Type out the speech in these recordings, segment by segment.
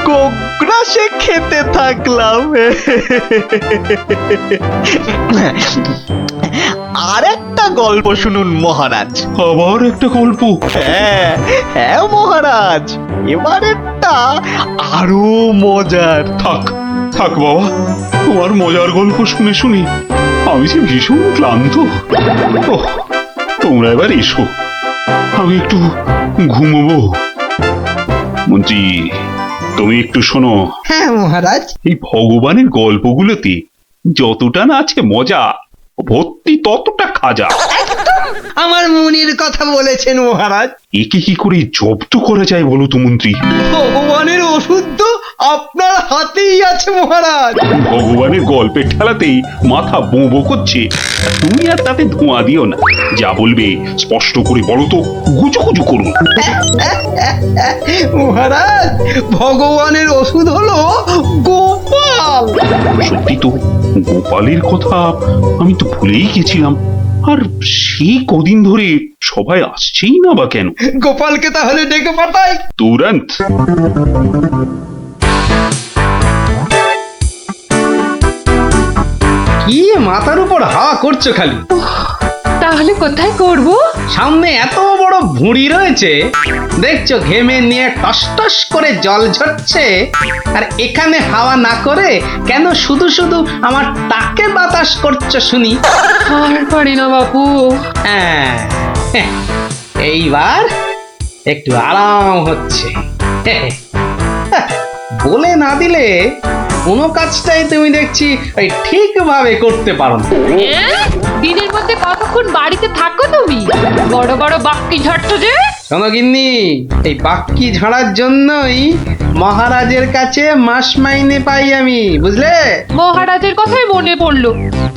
কোকড়া সে খেতে থাকলাম। আর একটা গল্প শুনুন মহারাজ। আবার একটা গল্প? হ্যাঁ হ্যাঁ মহারাজ, এবারেরটা আরো মজার। থাক থাক বাবা, তোমার মজার গল্প শুনে শুনে আমি যে ভীষণ ক্লান্ত। ওহ, তোমরা এবার এসো, আমি একটু ঘুমোবো। মন্ত্রী, তুমি একটু শোনো। হ্যাঁ মহারাজ। এই ভগবানের গল্পগুলোতে যতটা না আছে মজা, ভর্তি ততটা খাজা। আমার মনের কথা বলেছেন মহারাজ। একে কি করে জব্দ করা যায় বলো তো মন্ত্রী? ভগবানের ওষুধ তো আপনার হাতেই আছে মহারাজ। ভগবানের গল্পের ঠেলাতেই মাথা বো বো করছে, আর তুমি আর তাতে ধোঁয়া দিও না। যা বলবে স্পষ্ট করে বলো তো, গুজু গুজু করুন। মহারাজ, ভগবানের ওষুধ হলো গোপাল। সত্যি তো, গোপালের কথা আমি তো ভুলেই গেছিলাম। আর সেই কদিন ধরে সবাই আসছেই না বা কেন? গোপালকে তাহলে ডেকে পাঠাই। তুরন্ত। কি মাথার উপর হাওয়া করছো খালি? তাহলে কোথায় করব? সামনে এত বড় ভুঁড়ি রয়েছে, দেখছো ঘেমে নিয়ে টস টস করে জল ঝরছে, আর এখানে হাওয়া না করে কেন শুধু শুধু আমার টাকে বাতাস করছো শুনি? আর পারি না বাপু। হ্যাঁ, এইবার একটু আরাম হচ্ছে। বলে না দিলে কোনো কাজটাই তুমি দেখছি ওই ঠিকভাবে করতে পারো না। দিনের মধ্যে কতক্ষণ বাড়িতে থাকো তুমি? বড় বড় বাক্কি ঝাড়ছো যে। শোনো গিন্নি, এই বাক্কি ঝাড়ার জন্যই মহারাজের কাছে মাস মাইনে পাই আমি, বুঝলে? মহারাজের কথাই মনে পড়লো।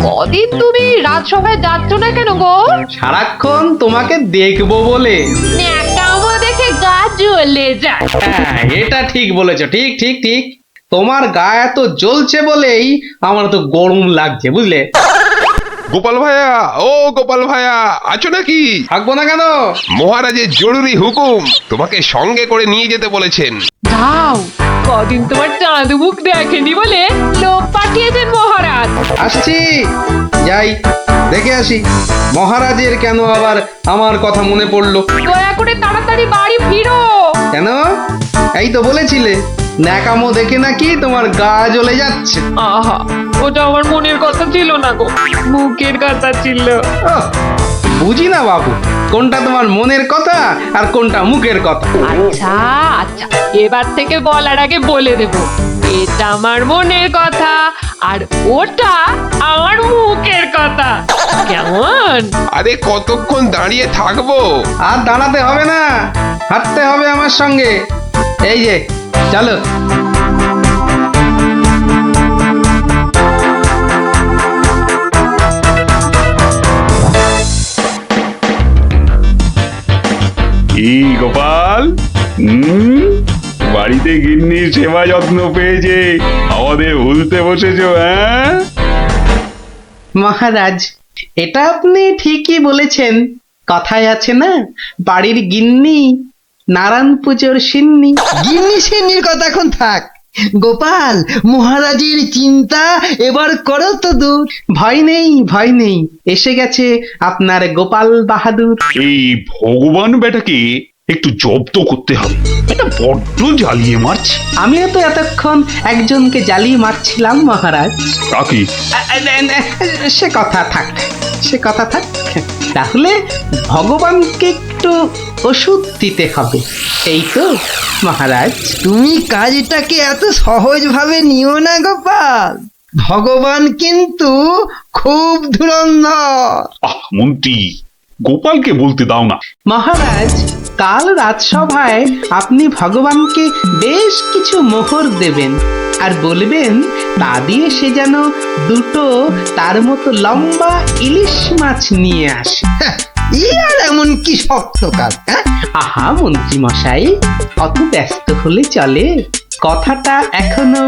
কদিন তুমি রাজসভায় যাচ্ছ না কেন গো? সারাক্ষণ তোমাকে দেখবো বলে। ন্যাকামো দেখে গা জ্বলে যায়। হ্যাঁ, এটা ঠিক বলেছো, ঠিক ঠিক ঠিক। তোমার গা এত জ্বলছে বলেই আমার তো গরম লাগছে, বুঝলে? গোপাল ভাইয়া, ও গোপাল ভাইয়া, আছো নাকি? থাকবো না কেন? মহারাজের জরুরি হুকুম, তোমাকে সঙ্গে করে নিয়ে যেতে বলেছেন। যাও, কদিন তোমার চাঁদ মুখ দেখেনি বলে লোক পাঠিয়েছেন মহারাজ। আসছি, যাই দেখে আসি মহারাজের কেন আবার আমার কথা মনে পড়লো। দয়া করে তাড়াতাড়ি বাড়ি ফিরো। কেন? এই তো বলেছিলে ন্যাকামো দেখে নাকি তোমার গা জ্বলে যাচ্ছে। আহা, ওটা আমার মনের কথা ছিল না গো, মুখের কথা ছিল। ওহ, বুঝি না বাবু, কোনটা তোমার মনের কথা আর কোনটা মুখের কথা। আচ্ছা আচ্ছা, এবার থেকে বলার আগে বলে দেব, এটা আমার মনের কথা আর ওটা আমার মুখের কথা। কেমন? আরে কতক্ষণ দাঁড়িয়ে থাকবো? আর দাঁড়াতে হবে না, হাঁটতে হবে আমার সঙ্গে। এই যে চলো। এই গোপাল, বাড়িতে গিন্নির সেবা যত্ন পেয়েছে, আমাদের ভুলতে বসেছো? হ্যাঁ মহারাজ, এটা আপনি ঠিকই বলেছেন। কথায় আছে না, বাড়ির গিন্নি নারায়ণ পুজোর সিন্নি। গিন্নি সিন্নির কথা এখন থাক। গোপাল, মহারাজের চিন্তা এবার করো তো দূর। ভয় নেই, ভয় নেই, এসে গেছে আপনার গোপাল বাহাদুর। এই ভগবান বেটাকে একটু জব্দ করতে হবে, এটা বড্ড জ্বালিয়ে মারছে। আমিও তো এতক্ষণ একজনকে জ্বালিয়ে মারছিলাম মহারাজ। কাকে? সে কথা থাক, সে কথা থাক। তাহলে ভগবানকে একটু ওষুধ দিতে হবে, এই তো মহারাজ। তুমি কাজটাকে এত সহজভাবে নিও না গোপাল, ভগবান কিন্তু খুব ধুরন্ধর। মন্ত্রী, গোপালকে বলতে দাও না। মহারাজ, কাল রাজসভায় আপনি ভগবানকে বেশ কিছু মোহর দেবেন আর বলবেন তা দিয়ে সে যেন দুটো তার মতো লম্বা ইলিশ মাছ নিয়ে আসে। হ্যাঁ, ই আর এমন কি শক্ত কাজ? হ্যাঁ, আহা মন্ত্রী মশাই, অত ব্যস্ত হলে চলে? কথাটা এখনো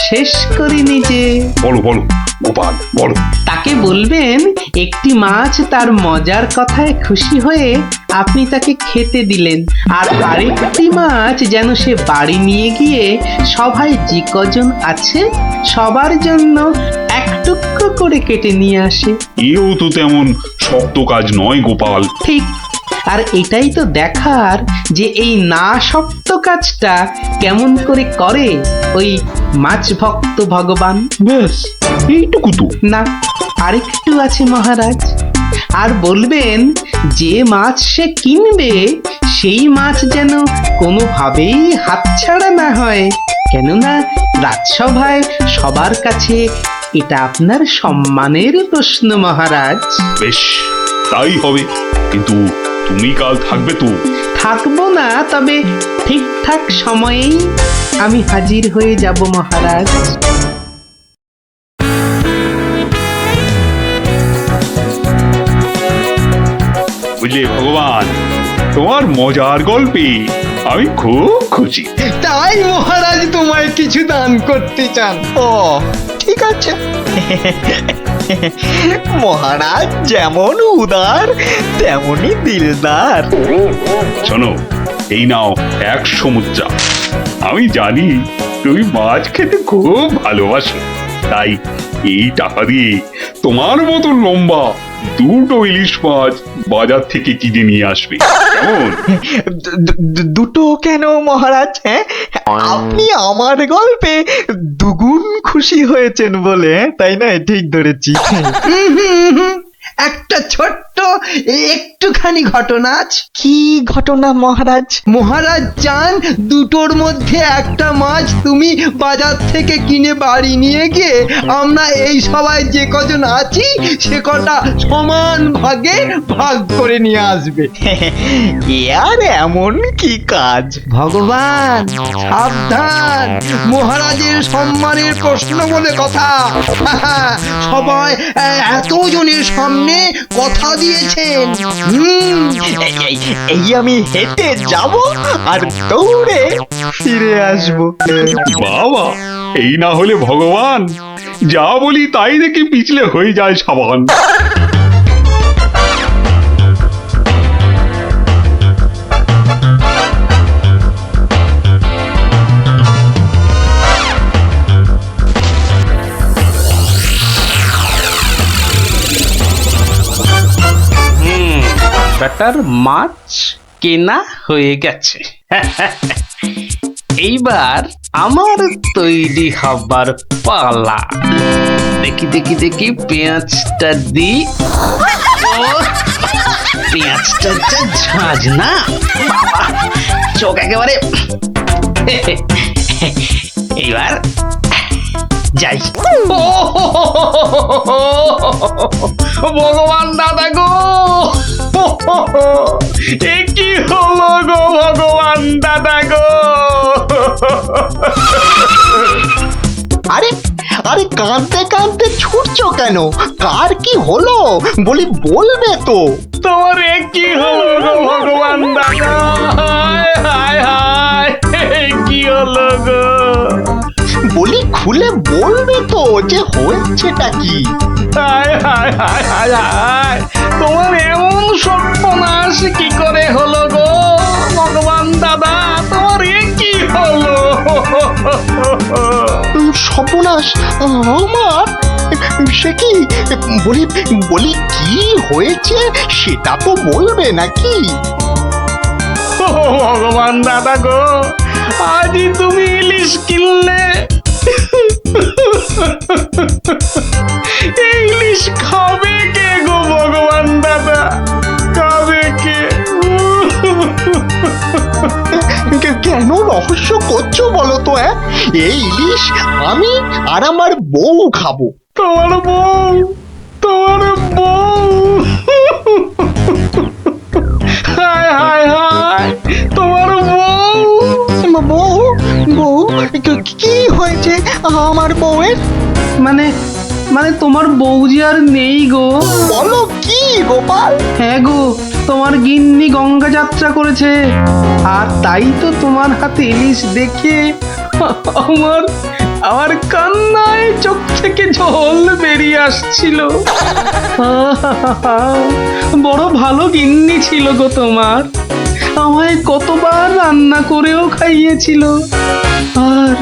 শেষ করিনি যে। বলো বলো গোপাল বলো। তাকে বলবেন একটি মাছ তার মজার কথায় খুশি হয়ে আপনি তাকে খেতে দিলেন, আর আরেকটি মাছ যেন সে বাড়ি নিয়ে গিয়ে সবাই যে কজন আছে সবার জন্য এক টুকরো করে কেটে নিয়ে আসে। এও তো তেমন শক্ত কাজ নয় গোপাল। ঠিক, আর এটাই তো দেখার যে এই না শক্ত কাজটা কেমন করে করে ওই মাছ ভক্ত ভগবান। ব্যাস এইটুকু তো। না, আরেকটু আছে মহারাজ। আর বলবেন যে মাছ সে কিনবে সেই মাছ যেন কোনোভাবেই হাতছাড়া না হয়, কেননা রাজসভায় সবার কাছে এটা আপনার সম্মানের প্রশ্ন মহারাজ। বেশ তাই হবে, কিন্তু তুমি কাল থাকবে তো? থাকবো না, তবে ঠিকঠাক সময়েই আমি হাজির হয়ে যাব মহারাজ। বুঝলে ভগবান, তোমার মজার গল্পে আমি খুব খুশি। তাই মহারাজ তোমায় কিছু দান করতে চান। ও ঠিক আছে। মহারাজ যেমন উদার তেমনই দিলদার। শোনো, এই নাও 100 মুদ্রা। আমি জানি তুমি মাছ খেতে খুব ভালোবাসো, তাই এই টাকা দিয়ে তোমার মতো লম্বা 2টো ইলিশ মাছ বাজার থেকে কিনে নিয়ে আসবে, কেমন? দুটো কেন মহারাজ? হ্যাঁ, আপনি আমার গল্পে দুগুণ খুশি হয়েছেন বলে, তাই না? ঠিক ধরেছি। একটা ছোট্ট একটুখানি ঘটনা আছে। কি ঘটনা মহারাজ? মহারাজ চান দুটোর মধ্যে একটা মাছ তুমি বাজার থেকে কিনে বাড়ি নিয়ে গিয়ে আমরা এই সবাই যে কজন আছি সে কটা সমান ভাগে ভাগ করে নিয়ে আসবে। এ আর এমন কি কাজ? ভগবান সাবধান, মহারাজের সম্মানের প্রশ্ন বলে কথা। সবাই এতজনের সামনে কথা দিয়েছেন। এই আমি হেঁটে যাব আর দৌড়ে ফিরে আসবো। বাবা, এই না হলে ভগবান, যা বলি তাই দেখি পিছলে হয়ে যায় সাবান। ব্যাটার মাছ কেনা হয়ে গেছে। এইবার আমার তৈরি হবার পালা। দেখি দেখি দেখি পেঁয়াজটা দি। পেঁয়াজটা যা ঝাঁজ না বাবা, চোখ একেবারে। এইবার যাই। ভগবান দাদা গো, এ কি হলো গো ভগবান দাদা গো। আরে আরে, কাঁদতে কাঁদতে ছুটছো কেন? কার কি হলো বলি, বলবে তো? তোমার এ কি হলো গো ভগবান দাদা? হায় হায় হায়, কি হলো গো? বলি খুলে বলবে তো যে হয়েছেটা কি? হায় হায় হায় হায় হায়, তোমার এমন সর্বনাশ কি করে হলো গো ভগবান দাদা? তোমার এ কি হলো? সর্বনাশ আমার? সে কি? বলি বলি কি হয়েছে সেটা তো বলবে নাকি? ভগবান দাদা গো, আজই তুমি ইলিশ কিনলে। এই ইলিশ খাবে কে গো ভগবান দাদা? খাবে কে? কেন রহস্য করছো বলো তো? এই ইলিশ আমি আর আমার বউ খাবো। তোমার বউ? তোমার বউ? হায় হায় হায়, তোমার বউ? বউ? বউ? কি হয়েছে আমার বউয়ের? মানে মানে তোমার বউ যে আর নেই গো। বলো কি গোপাল? হ্যাঁ গো, তোমার গিন্নি গঙ্গা যাত্রা করেছে, আর তাই তো তোমার হাতে ইলিশ দেখে আমার আমার কান্নায় চোখ থেকে জল বেরিয়ে আসছিল। বড় ভালো গিন্নি ছিল গো তোমার, আমায় কতবার রান্না করেও খাইয়েছিল। আর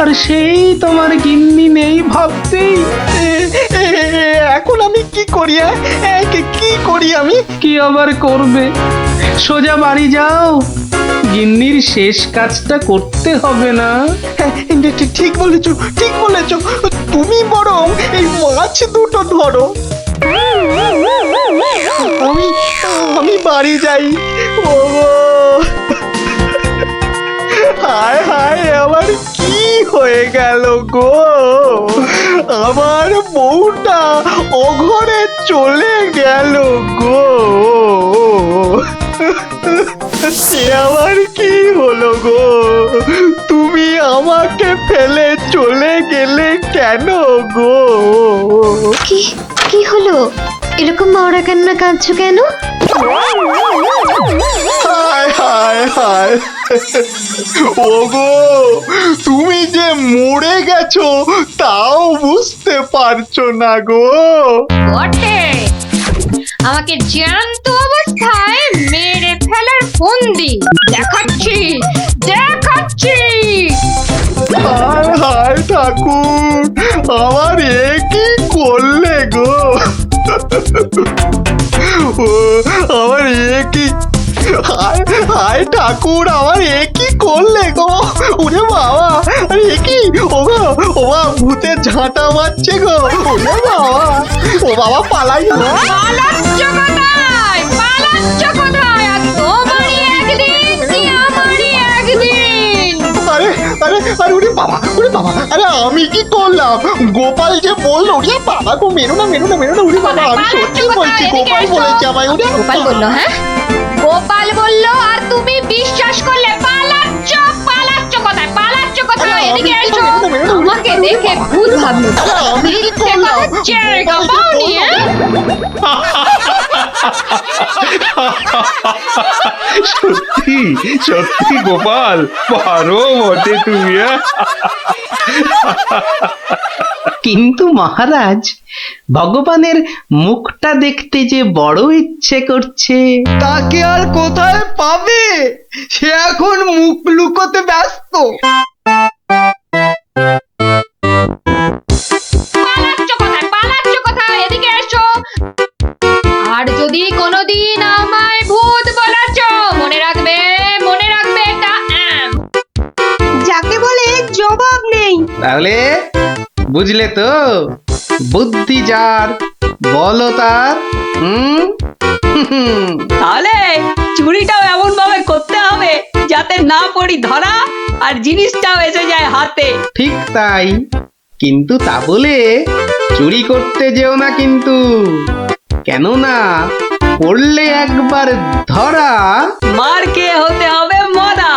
আর সেই তোমার গিন্নি নেই ভাবতেই এখন আমি কি করি? কি করি আমি? কি আবার করবে, সোজা বাড়ি যাও, গিন্নির শেষ কাজটা করতে হবে না? ঠিক বলেছো, ঠিক বলেছো। তুমি বরং এই মাছ দুটো ধরো, আমি আমি বাড়ি যাই। ওগো, হায় হায়, আমার কি হয়ে গেল গো? আমার বউটা অঘরে চলে গেল গো। সে আবার কি হলো গো? তুমি আমাকে ফেলে চলে গেলে কেন গো? কি কি হলো? এরকম মরা কান্না কাঁদছো কেন? হায় হায় হায়, ওগো, তুমি যে মরে গেছো তাও বুঝতে পারছো না গো। বটে, আমাকে জ্যান্ত অবস্থায় মেরে ফেলার ফন্দি দেখাচ্ছি দেখাচ্ছি। হায় হায় ঠাকুর, আমার এ কি করলে গো? ও, আমার এ কি, হায় হায় ঠাকুর, আমার এ কি করলে গো? ওরে বাবা, আরে এ কি? ও গো, ও বাবা, ভূতের ঝাঁটা মারছে গো। ওরে বাবা, ও বাবা, পালাই না। পালাচ্ছ কোথায়? পালাচ্ছ কোথায়? আর তোমারই একদিন কি আমারই একদিন। আরে আরে আরে, ওরে বাবা, ওরে বাবা, আরে আমি কি করলাম? গোপাল যে বললো, ওরে বাবা গো, মেরো না, মেরো না, মেরো না, ওরে বাবা, আমি সত্যি বলছি, গোপাল বলেছে আমায়। ওরে গোপাল বললো? হ্যাঁ, গোপাল বললো আর তুমি বিশ্বাস করলে? পালাচ্ছ পালাচ্ছ কোথায়? পালাচ্ছ কোথায়? এদিকে এসো। আমাকে দেখে ভূত ভাবলো, আমি কি করলাম? জায়গা পাওনি? সত্যি সত্যি গোপাল, পারো বটে তুমি। কিন্তু মহারাজ, ভগবানের মুখটা দেখতে যে বড় ইচ্ছে করছে। তাকে আর কোথায় পাবে? সে এখন মুখ লুকোতে ব্যস্ত। পালাচ্ছ কোথায়? পালাচ্ছ কোথায়? এদিকে এসো। আর যদি কোনোদিন আমায় ভূত বলেছ, মনে রাখবে, মনে রাখবে এটা। যাকে বলে জবাব নেই। তাহলে বুঝলে তো, বুদ্ধি যার, বলো তার। তাহলে চুরিটাও এমন ভাবে করতে হবে যাতে না পড়ি ধরা আর জিনিসটাও এসে যায় হাতে। ঠিক তাই, কিন্তু তা বলে চুরি করতে যেও না কিন্তু, কেননা পড়লে একবার ধরা। মার খেয়ে হতে হবে মরা।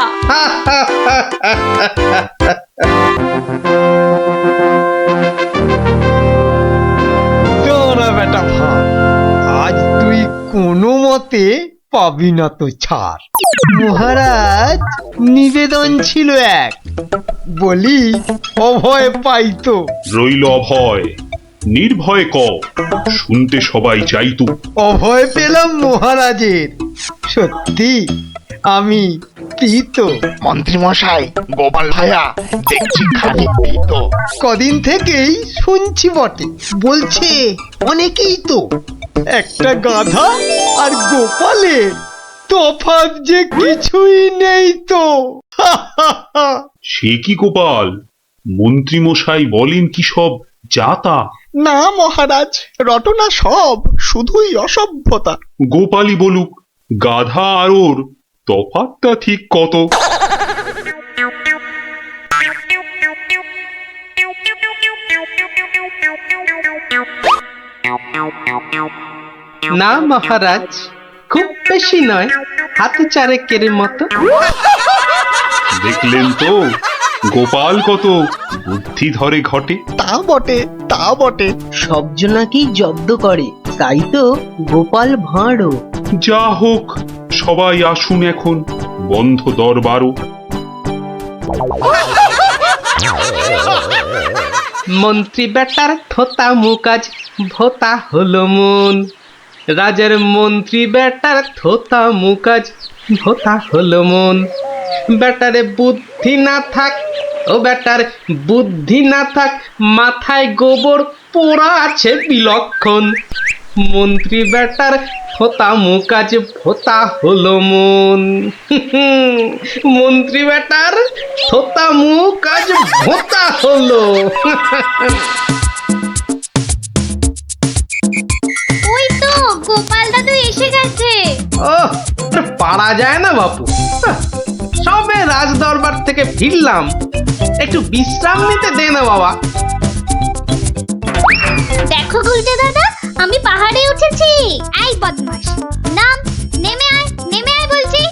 তোরা বেটা ভাই, আজ তুই কোনো মতে পাবি না তো ছাড়। মহারাজ, নিবেদন ছিল এক, বলি অভয় পাইতো। রইল অভয়, নির্ভয় ক, শুনতে সবাই চাইতো। অভয় পেলাম মহারাজের, সত্যি আমি প্রীত। মন্ত্রী মশাই, গোপাল ভাইয়া দেখছি খানিক ভীত। কদিন থেকেই শুনছি বটে, বলছে অনেকেই তো একটা গাধা আর গোপালের তফাৎ যে কিছুই নেই তো। সে কি গোপাল, মন্ত্রী মশাই বলেন কি সব যাতা? না মহারাজ, রটনা সব, শুধুই অসভ্যতা। গোপালই বলুক, গাধা আর ওর তফাৎটা ঠিক কত? না মহারাজ, খুব বেশি নয়, হাতে চারেকের মতো। দেখলেন তো, গোপাল কত বুদ্ধি ধরে ঘটে। তা বটে, তা বটে। সব জনাকেই জব্দ করে, তাই তো গোপাল ভাঁড়ও। যা হোক, সবাই আসুন এখন, বন্ধ দরবারও। মন্ত্রী বেটার থোতা মুকাজ ভোতা হলো মন। রাজার মন্ত্রী বেটার থোতা মুকাজ ভোতা হলো মন। বেটারে বুদ্ধি না থাক, ও বেটার বুদ্ধি না থাক, মাথায় গোবর পোড়া আছে বিলক্ষণ। মন্ত্রী বেটার থোতা মুকাজ ভোতা হলো মন। মন্ত্রী বেটার থোতা মুকাজ ভোতা হলো। ওই তো গোপাল দাদু এসে গেছে। ও পারা যায় না বাপু, সবে রাজ দরবার থেকে ফিরলাম, একটু বিশ্রাম নিতে দে না বাবা। দেখো গুলটে দাদা, আমি পাহাড়ে উঠেছি। এই বদমাশ, নাম, নেমে আয় বলছি।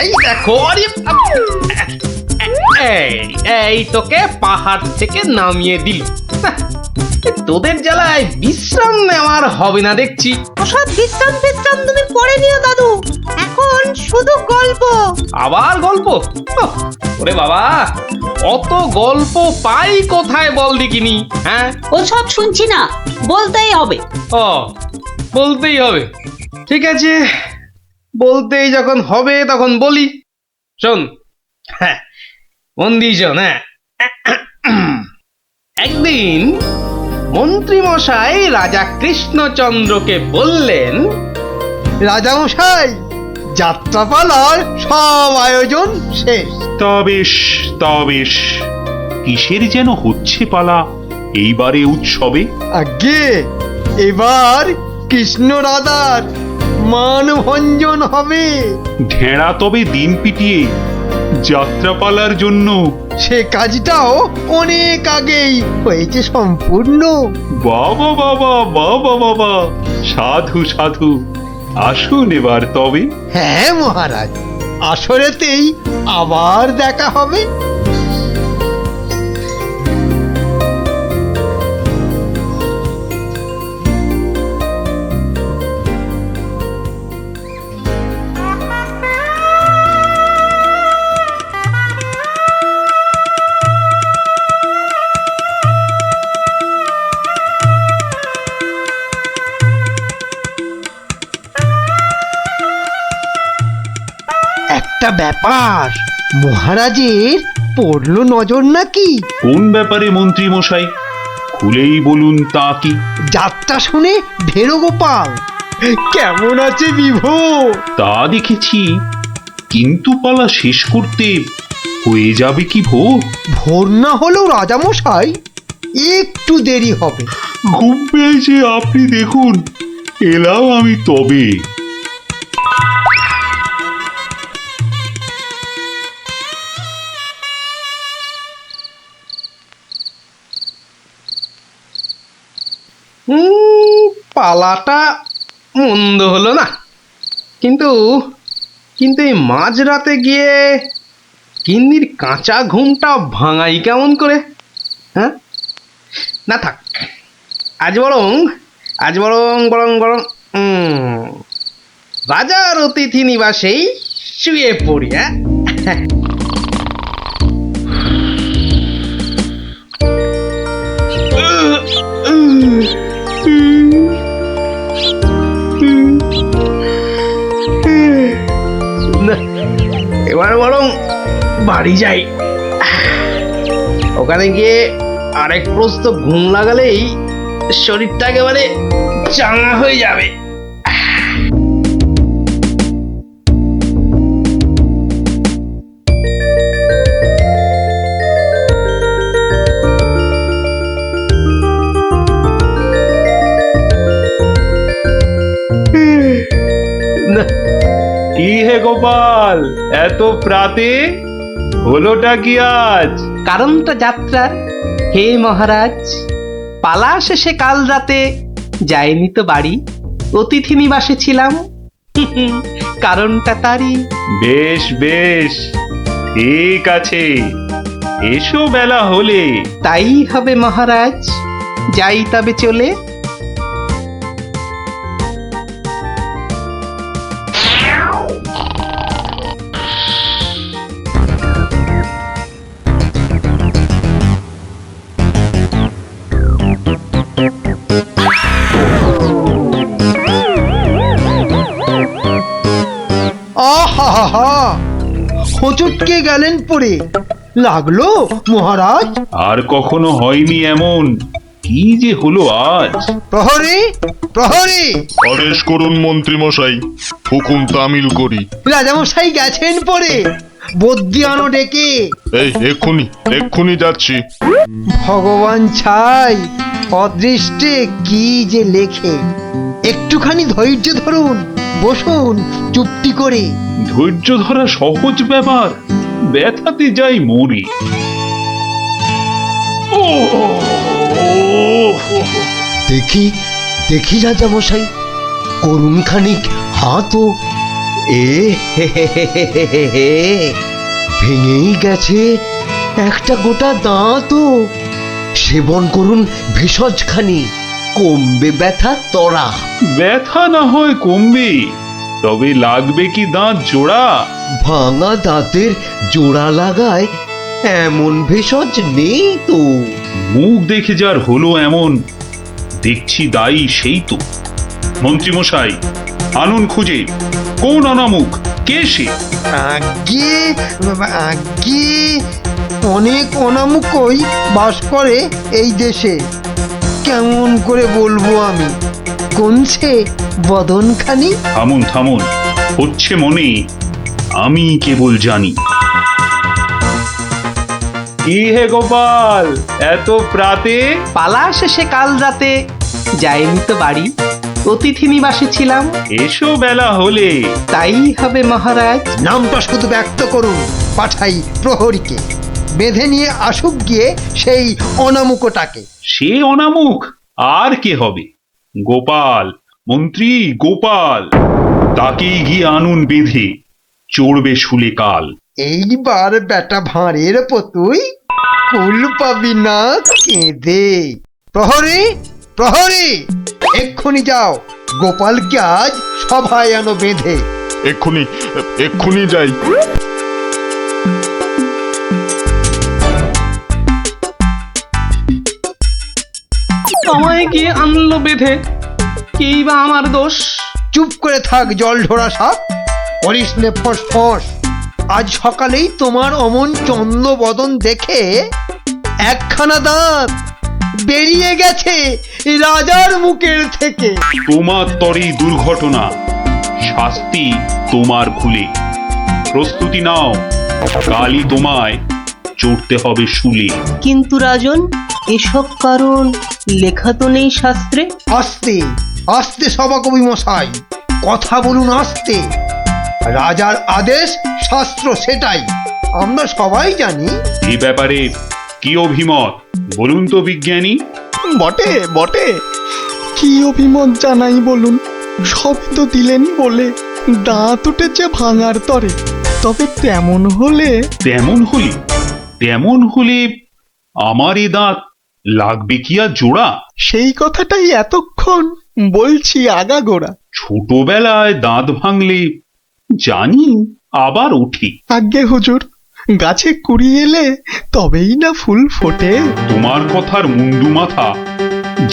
এই দেখো, এই তোকে পাহাড় থেকে নামিয়ে দিল। তোদের জ্বালায় বিশ্রাম নেওয়ার হবে না দেখছি। ওসব বিশ্রাম তুমি পরে নিও দাদু, এখন শুধু গল্প। আবার গল্প? ওরে বাবা, অত গল্প পাই কোথায় বল দেখিনি? হ্যাঁ, ওসব শুনছি না, বলতেই হবে। ও বলতেই হবে, ঠিক আছে, বলতেই যখন হবে তখন বলি। শোন, হ্যাঁ মন দিয়ে শোন। হ্যাঁ, একদিন মন্ত্রী মশাই রাজা কৃষ্ণচন্দ্রকে বললেন, রাজামশাই, যাত্রাপালার সব আয়োজন শেষ। তা বেশ, কিসের যেন হচ্ছে পালা এইবারে উৎসবে? আগে এবার কৃষ্ণ রাধার মানভঞ্জন হবে। ঢেড়া তবে দিন পিটিয়ে যাত্রাপালার জন্য সে কাজটাও অনেক আগেই হয়েছে সম্পূর্ণ। বাবা বাবা বাবা বাবা, সাধু সাধু, আসুন এবার তবে। হ্যাঁ মহারাজ, আসরেতেই আবার দেখা হবে। একটা ব্যাপার মহারাজের পড়লো নজর নাকি? কোন ব্যাপারে মন্ত্রী মশাই, খুলেই বলুন তা কি? যাত্রা শুনে ভেরো গোপাল কেমন আছে বিভো? তা দেখেছি, কিন্তু পালা শেষ করতে হয়ে যাবে কি ভোর? ভোর না হলেও রাজামশাই একটু দেরি হবে। ঘুম পেয়েছে আপনি দেখুন, এলাম আমি তবে। পালাটা মন্দ হলো না, কিন্তু এই মাঝরাতে গিয়ে গিন্নির কাঁচা ঘুমটা ভাঙাই কেমন করে? হ্যাঁ, না থাক, আজ বরং রাজার অতিথি নিবাসেই শুয়ে পড়ি। হ্যাঁ, এবার বরং বাড়ি যাই, ওখানে গিয়ে আরেক প্রস্ত ঘুম লাগালেই শরীরটা একেবারে চাঙ্গা হয়ে যাবে। কি হে গোপাল, এত প্রাতে হলোটা কি আজ? কারণটা যাত্রার, হে মহারাজ, পালা শেষে কাল রাতে যাইনি তো বাড়ি, অতিথি নিবাসে ছিলাম। কারণটা তারই। বেশ বেশ, ঠিক আছে, এসো বেলা হলে। তাই হবে মহারাজ, যাই তবে চলে। চুটকে গেলেন পড়ে। লাগলো মহারাজ? আর কখনো হয়নি এমন, কি যে হলো আজ। প্রহরী, প্রহরী! আদেশ করুন মন্ত্রী মশাই, হুকুম তামিল করি। রাজামশাই গেছেন পড়ে, বদ্যি আনো ডেকে। এই এক্ষুনি এক্ষুনি যাচ্ছি। ভগবান ছাই, অদৃষ্টে কি যে লেখে। একটুখানি ধৈর্য ধরুন, বসুন চুপটি করে। ধৈর্য ধরা সহজ ব্যাপার, ব্যথাতে যাই মরি। ও দেখি দেখি রাজামশাই, করুন খানিক হাতও। এ হে হে হে হে হে হে হে, ভেঙেই গেছে একটা গোটা দাঁতও। সেবন করুন ভেষজ খানি, কমবে ব্যথা তরা। ব্যথা না হয় কমবে, তবে লাগবে কি দাঁত জোড়া? ভাঙা দাঁতের জোড়া লাগায় এমন ভেষজ নেই তো। মুখ দেখে যার হলো এমন, দেখছি দায়ী সেই তো। মন্ত্রীমশাই, আনুন খুঁজে, কোন অনামুখ, কে সে? আগে আগে অনেক অনামুকই বাস করে এই দেশে। কেমন করে বলবো আমি, কোনছে বদনখানি? থামুন থামুন, হচ্ছে মনে, আমি কেবল জানি। কি হে গোপাল, এত প্রাতে? পালা শেষে কাল রাতে যাইনি তো বাড়ি, অতিথি নিবাসে ছিলাম। এসো বেলা হলে। তাই হবে মহারাজ। নামটা শুধু ব্যক্ত করুন, পাঠাই প্রহরীকে, বেঁধে নিয়ে আসুক গিয়ে সেই অনামুকটাকে। সে অনামুখ আর কে হবে? গোপাল, মন্ত্রী গোপাল, তাকেই গিয়ে আনুন বেঁধে, চড়বে শুলে কাল। এইবার বেটা ভাঁড়ের পতুই কুল পাবি না কেঁদে। প্রহরী, প্রহরী! এক্ষুনি যাও, গোপালকে আজ সভায় আনো বেঁধে। এক্ষুনি এক্ষুনি যাই। আমায় গিয়ে আনলো বেঁধে, কি বা আমার দোষ? চুপ করে থাক জল ঢোড়া সাপ, করিস নে ফস ফস। আজ সকালেই তোমার অমন চন্দ্র বদন দেখে একখানা দাঁত বেরিয়ে গেছে রাজার মুখের থেকে। তোমার তরেই দুর্ঘটনা, শাস্তি তোমার ভুলে। প্রস্তুতি নাও, কালই তোমায় চড়তে হবে শুলে। কিন্তু রাজন, এসব কারণ লেখা তো নেই শাস্ত্রে। আস্তে আস্তে সভাকবি মশাই, কথা বলুন আস্তে। রাজার আদেশ শাস্ত্র সেটাই, আমরা সবাই জানি। এই ব্যাপারে কি অভিমত বলুন তো বিজ্ঞানী? বটে বটে, কি অভিমত জানাই বলুন। সবই তো দিলেন বলে, দাঁত উঠেছে ভাঙার তরে। তবে তেমন হলে তেমন হলে, তেমন হলে আমার এ দাঁত লাগবে কি আর জোড়া? সেই কথাটাই এতক্ষণ বলছি আগাগোড়া। ছোটবেলায় দাঁত ভাঙলে জানি আবার উঠি। আজ্ঞে হুজুর, গাছে কুড়ি এলে তবেই না ফুল ফোটে। তোমার কথার মুন্ডু মাথা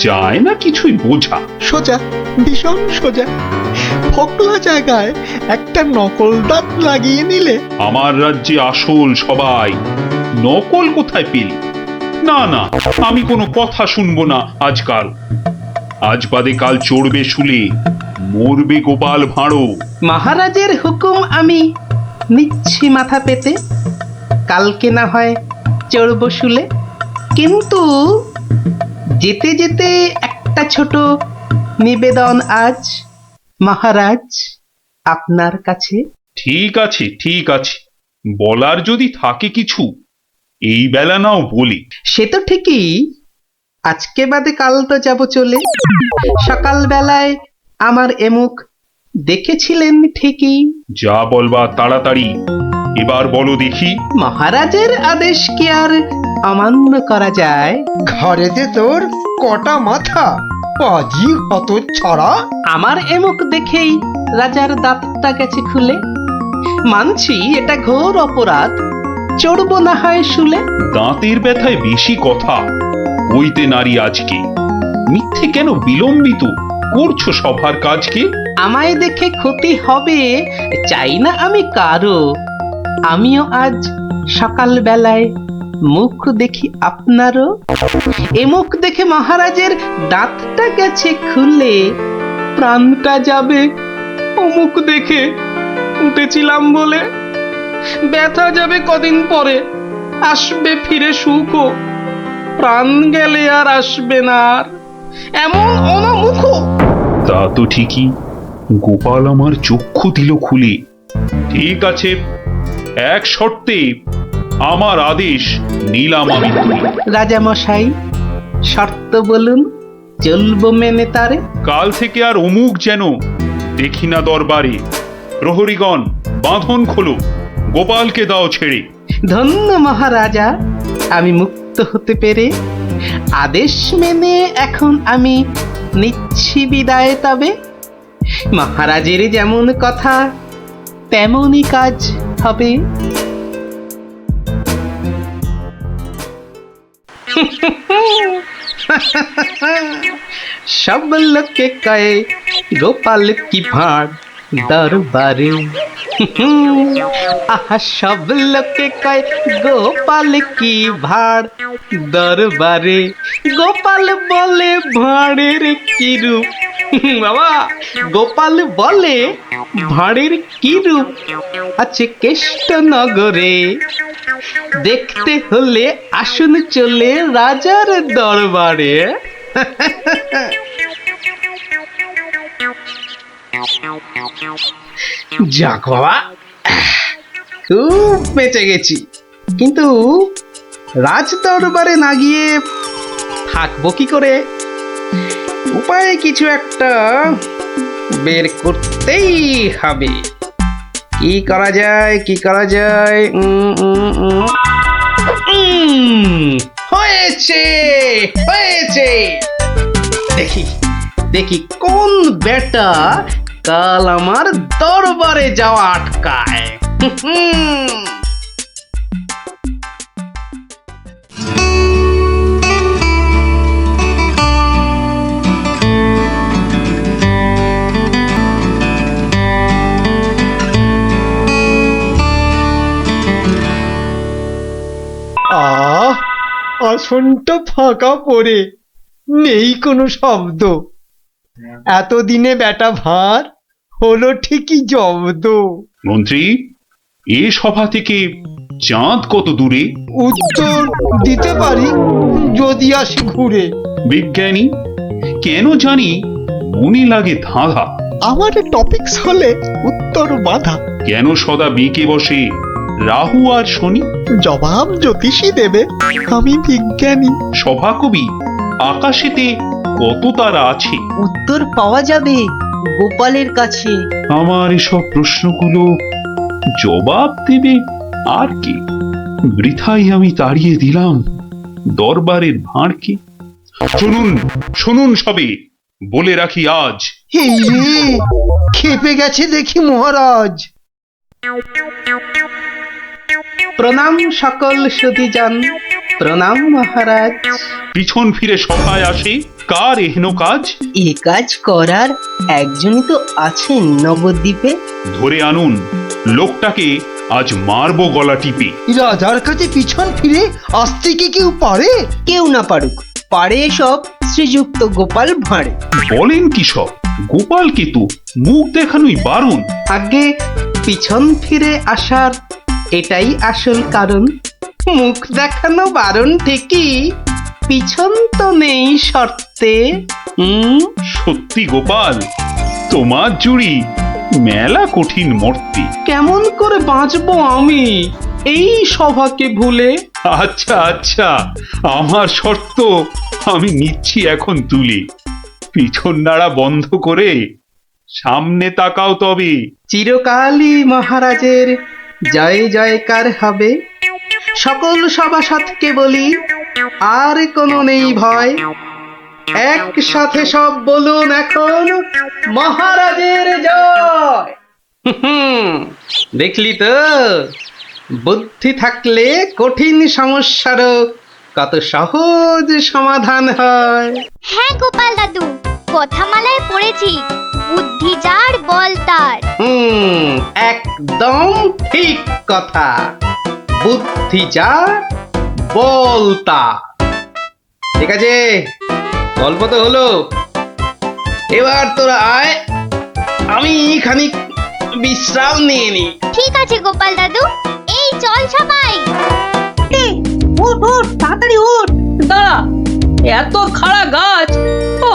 যায় না কিছুই বোঝা। সোজা, ভীষণ সোজা। ফকলা জায়গায় একটা নকল দাঁত লাগিয়ে নিলে। আমার রাজ্যে আসল সবাই, নকল কোথায় পেলি? না না, আমি কোনো কথা শুনবো না আজকাল। আজ বাদে কাল চড়বে শুলে, মরবে গোপাল ভাঁড়ো। মহারাজের হুকুম আমি নিচ্ছি মাথা পেতে, কালকে না হয় চড়ব শুলে। কিন্তু যেতে যেতে একটা ছোট নিবেদন আজ মহারাজ আপনার কাছে। ঠিক আছে ঠিক আছে, বলার যদি থাকে কিছু এই বেলা নাও বলি। সে তো ঠিকই, আজকে বাদে কাল তো যাব চলে। সকাল বেলায় আমার এমুখ দেখেছিলেন ঠিকই। যা বলবা তাড়াতাড়ি, এবার বলো দেখি। মহারাজের আদেশ কি আর অমান্য করা যায়? ঘরেতে তোর কটা মাথা, পাজি হত ছড়া। আমার এমুখ দেখেই রাজার দাঁতটা গেছে খুলে। মানছি এটা ঘোর অপরাধ, চড়বো না হয় শুলে। দাঁতের ব্যথায় বেশি কথা কইতে নারী আজকে। মিথ্যে কেন বিলম্বিত করছো সভার কাজকে? আমায় দেখে ক্ষতি হবে চাই না আমি কারো। আমিও আজ সকাল বেলায় মুখ দেখি আপনারও। এ মুখ দেখে মহারাজের দাঁতটা গেছে খুলে, প্রাণটা যাবে ও মুখ দেখে উঠেছিলাম বলে। ব্যথা যাবে কদিন পরে, আসবে ফিরে সুখও, প্রাণ গেলে আর আসবে না আর এমন অনামুখ। তা তো ঠিকই, গোপাল আমার চক্ষু দিল খুলে। ঠিক আছে, এক শর্তে আমার আদেশ নিলাম আমি তুলে। রাজা মশাই, শর্ত বলুন, চলবো মেনে তারে। কাল থেকে আর অমুক যেন দেখি না দরবারে। প্রহরীগণ বাঁধন খোলো, গোপালকে দাও ছেড়ে। ধন্য মহারাজা, আমি মুক্ত হতে পেরে। আদেশ মেনে এখন আমি নিচ্ছি বিদায়। তবে মহারাজের যেমন কথা তেমনই কাজ হবে। সব লোকে কয়ে গোপাল কি ভাঁড় দরবারে। আহা, সব লোকে কয় গোপাল কি ভাঁড় দরবারে। গোপাল বলে ভাঁড়ের কি রূপ। বাবা, গোপাল বলে ভাঁড়ের কি রূপ আছে কেষ্ট নগরে। দেখতে হলে আসুন চলে রাজার দরবারে। যাক বাবা, খুব বেঁচে গেছি। কিন্তু রাজ দরবারে না গিয়ে থাকবো কি করে? উপায় কিছু একটা বের করতেই হবে। কি করা যায়, কি করা যায়? হয়েছে, হয়েছে। দেখি দেখি কোন বেটা কাল আমার দরবারে যাওয়া আটকায়। আসনটা ফাঁকা পড়ে নেই কোনো শব্দ। এতদিনে বেটা ভাঁড় হলো ঠিকই জব্দ। মন্ত্রী, এ সভা থেকে চাঁদ কত দূরে? উত্তর দিতে পারি যদি আসি ঘুরে। বিজ্ঞানী, কেন জানি মনে লাগে ধাঁধা। আমার টপিকস হলে উত্তর বাধা। কেন সদা বেঁকে বসে রাহু আর শনি? জবাব জ্যোতিষী দেবে, আমি বিজ্ঞানী। সভাকবি, আকাশেতে কত তারা আছে? উত্তর পাওয়া যাবে গোপালের কাছে। আমার এসব প্রশ্নগুলো জবাব দেবে আর কি? বৃথাই আমি তাড়িয়ে দিলাম দরবারের ভাঁড়কে। শুনুন শুনুন সবে, বলে রাখি আজ। এই রে, খেপে গেছে দেখি মহারাজ। প্রণাম সকল সুধীজন, প্রণাম মহারাজ। পিছন ফিরে সভায় আসে কার এহেন কাজ? এ কাজ করার একজনই তো আছেন নবদ্বীপে। ধরে আনুন লোকটাকে, আজ মারবো গলা টিপে। রাজার কাছে পিছন ফিরে আসতে কি কেউ পারে? কেউ না পারুক, পারে এসব শ্রীযুক্ত গোপাল ভাঁড়ে। বলেন কি সব? গোপালকে তো মুখ দেখানোই বারণ। আগে পিছন ফিরে আসার এটাই আসল কারণ। মুখ দেখানো বারণ ঠিকই, পিছন তো নেই শর্তে। সত্যি গোপাল, তোমার জুড়ি মেলা কঠিন মর্তে। কেমন করে বাঁচবো আমি এই সভাকে ভুলে? আচ্ছা আচ্ছা, আমার শর্ত আমি নিচ্ছি এখন তুলে। পিছন নাড়া বন্ধ করে সামনে তাকাও তবে। চিরকালই মহারাজের জয় জয়কার হবে। সকল সভাসদকে বলি, আর কোনো নেই ভয়। একসাথে সব বলুন এখন, মহারাজের জয়। দেখলি তো, বুদ্ধি থাকলে কঠিন সমস্যারও কত সহজ সমাধান হয়। হ্যাঁ গোপাল দাদু, কথামালায় পড়েছি বুদ্ধি যার বল তার। একদম ঠিক কথা। বুদ্ধি যার বল তার। ঠিক আছে, গল্প তো হলো, এবার তোরা আয়, আমি খানিক বিশ্রাম নিয়ে নি। ঠিক আছে গোপাল দাদু, এই চল সবাই। উঠ উঠ তাড়াতাড়ি উঠ। দাঁড়া, এত খাড়া গাছ, ও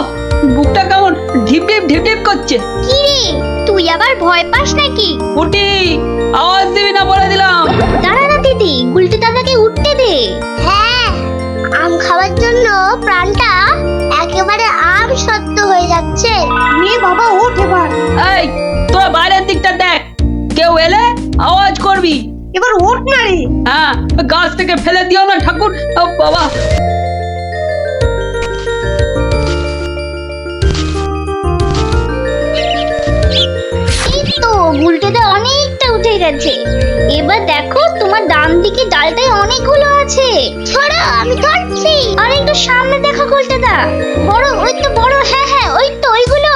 বুকটা কেমন ঢিপ ঢিপ ঢিপ ঢিপ করছে। কি রে, তুই আবার ভয় পাস নাকি? উঠি, আওয়াজ দিবি না বলে দিলাম। দাঁড়া না দিদি, গুলটি দাদাকে উঠতে দে। হ্যাঁ, আম খাওয়ার জন্য প্রাণটা একেবারে আম সত্য হয়ে যাচ্ছে। নিয়ে বাবা ওঠ এবার। এই তোরা বাইরের দিকটা দেখ, কেউ এলে আওয়াজ করবি। এবার ওঠ না রে। হ্যাঁ, গাছ থেকে ফেলে দিও না ঠাকুর। ও বাবা, এই তো গুলটেদা অনেকটা উঠে গেছে। এবার দেখো তোমার ডান দিকে ডালটায় অনেকগুলো আছে। ছড়া, আমি ধরছি। আর একটু সামনে দেখো গুলটেদা, বড়, ওই তো বড়। হ্যাঁ হ্যাঁ, ওই তো ওইগুলো।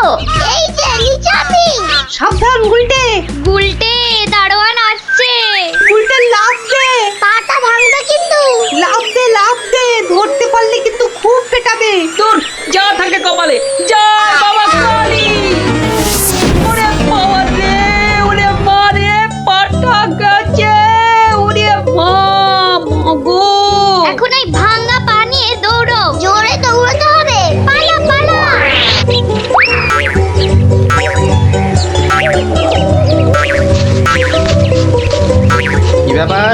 এই যে নিচে আমি। সাবধান গুলটে। গুলটে, দারোয়ান আসছে। গুলটে লাফ দে। পাটা ভাঙবে কিন্তু। লাফ দে লাফ দে, ধরতে পারলে কিন্তু খুব পেটাবে। তোর যা থাকে কপালে। জয় বাবা কালী। ওরে বাবা রে, ওরে মা রে, পাটা গেছে। ওরে মা, মাগো। এখন এই ভাঙা পা নিয়ে দৌড়ো। জোরে দৌড়াতে হবে। পালা পালা। কি ব্যাপার?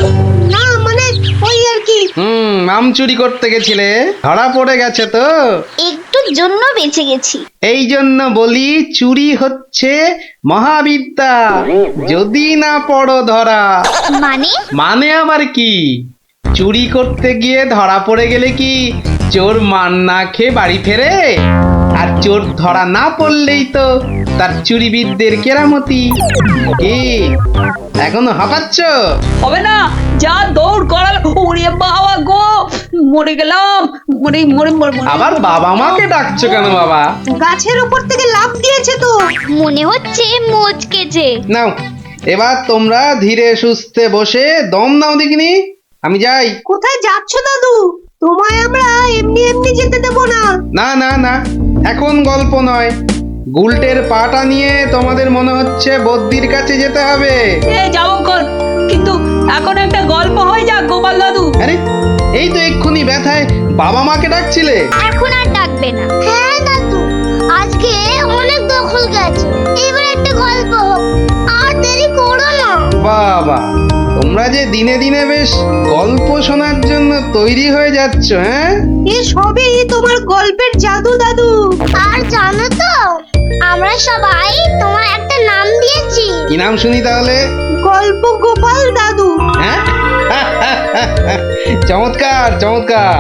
না মানে ওই আর কি, আম চুরি করতে গেছিলে, ধরা পড়ে গেছে তো? একটুর জন্য বেঁচে গেছি। এই জন্য বলি, চুরি হচ্ছে মহাবিদ্যা, যদি না পড়ো ধরা। মানে? মানে আবার কি? চুরি করতে গিয়ে ধরা পড়ে গেলে কি চোর মান না খেয়ে বাড়ি ফেরে? আর চোর ধরা না পড়লেই তো তার চুরিবিদদের কেরামতি। কি এখনো হাঁপাচ্ছ? হবে না, যা দৌড় করাল। ওরে বাবা গো, মরে গেলাম। মরে মরে মরে মরে। আবার বাবা মাকে ডাকছো কেন বাবা? গাছের উপর থেকে লাফ দিয়েছে তো। মনে হচ্ছে মোচকেছে। নাও, এবার তোমরা ধীরে সুস্থে বসে দম নাও দেখিনি। আমি যাই। কোথায় যাচ্ছ দাদু? তোমায় আমরা এমনি এমনি যেতে দেব না। না না না, এখন গল্প নয়। গুলটের পাটা নিয়ে তোমাদের মনে হচ্ছে বদ্যির কাছে যেতে হবে। যাবো কোন, কিন্তু এখন একটা গল্প হয়ে যাক গোপাল দাদু। আরে, এই তো এক্ষুনি ব্যথায় বাবা মাকে ডাকছিলে। এখন আর ডাকবে না। হ্যাঁ দাদু, আজকে অনেক দখল গেছে, এবার একটা গল্প হোক। আর দেরি করো না। বাবা, তোমরা যে দিনে দিনে বেশ গল্প শোনার জন্য তৈরি হয়ে যাচ্ছ। হ্যাঁ, এ সবই তোমার গল্পের জাদু দাদু। আর জানো তো, আমরা সবাই তোমার একটা নাম দিয়েছি। কি নাম শুনি তাহলে? গল্প গোপাল দাদু। হ্যাঁ, চমৎকার চমৎকার।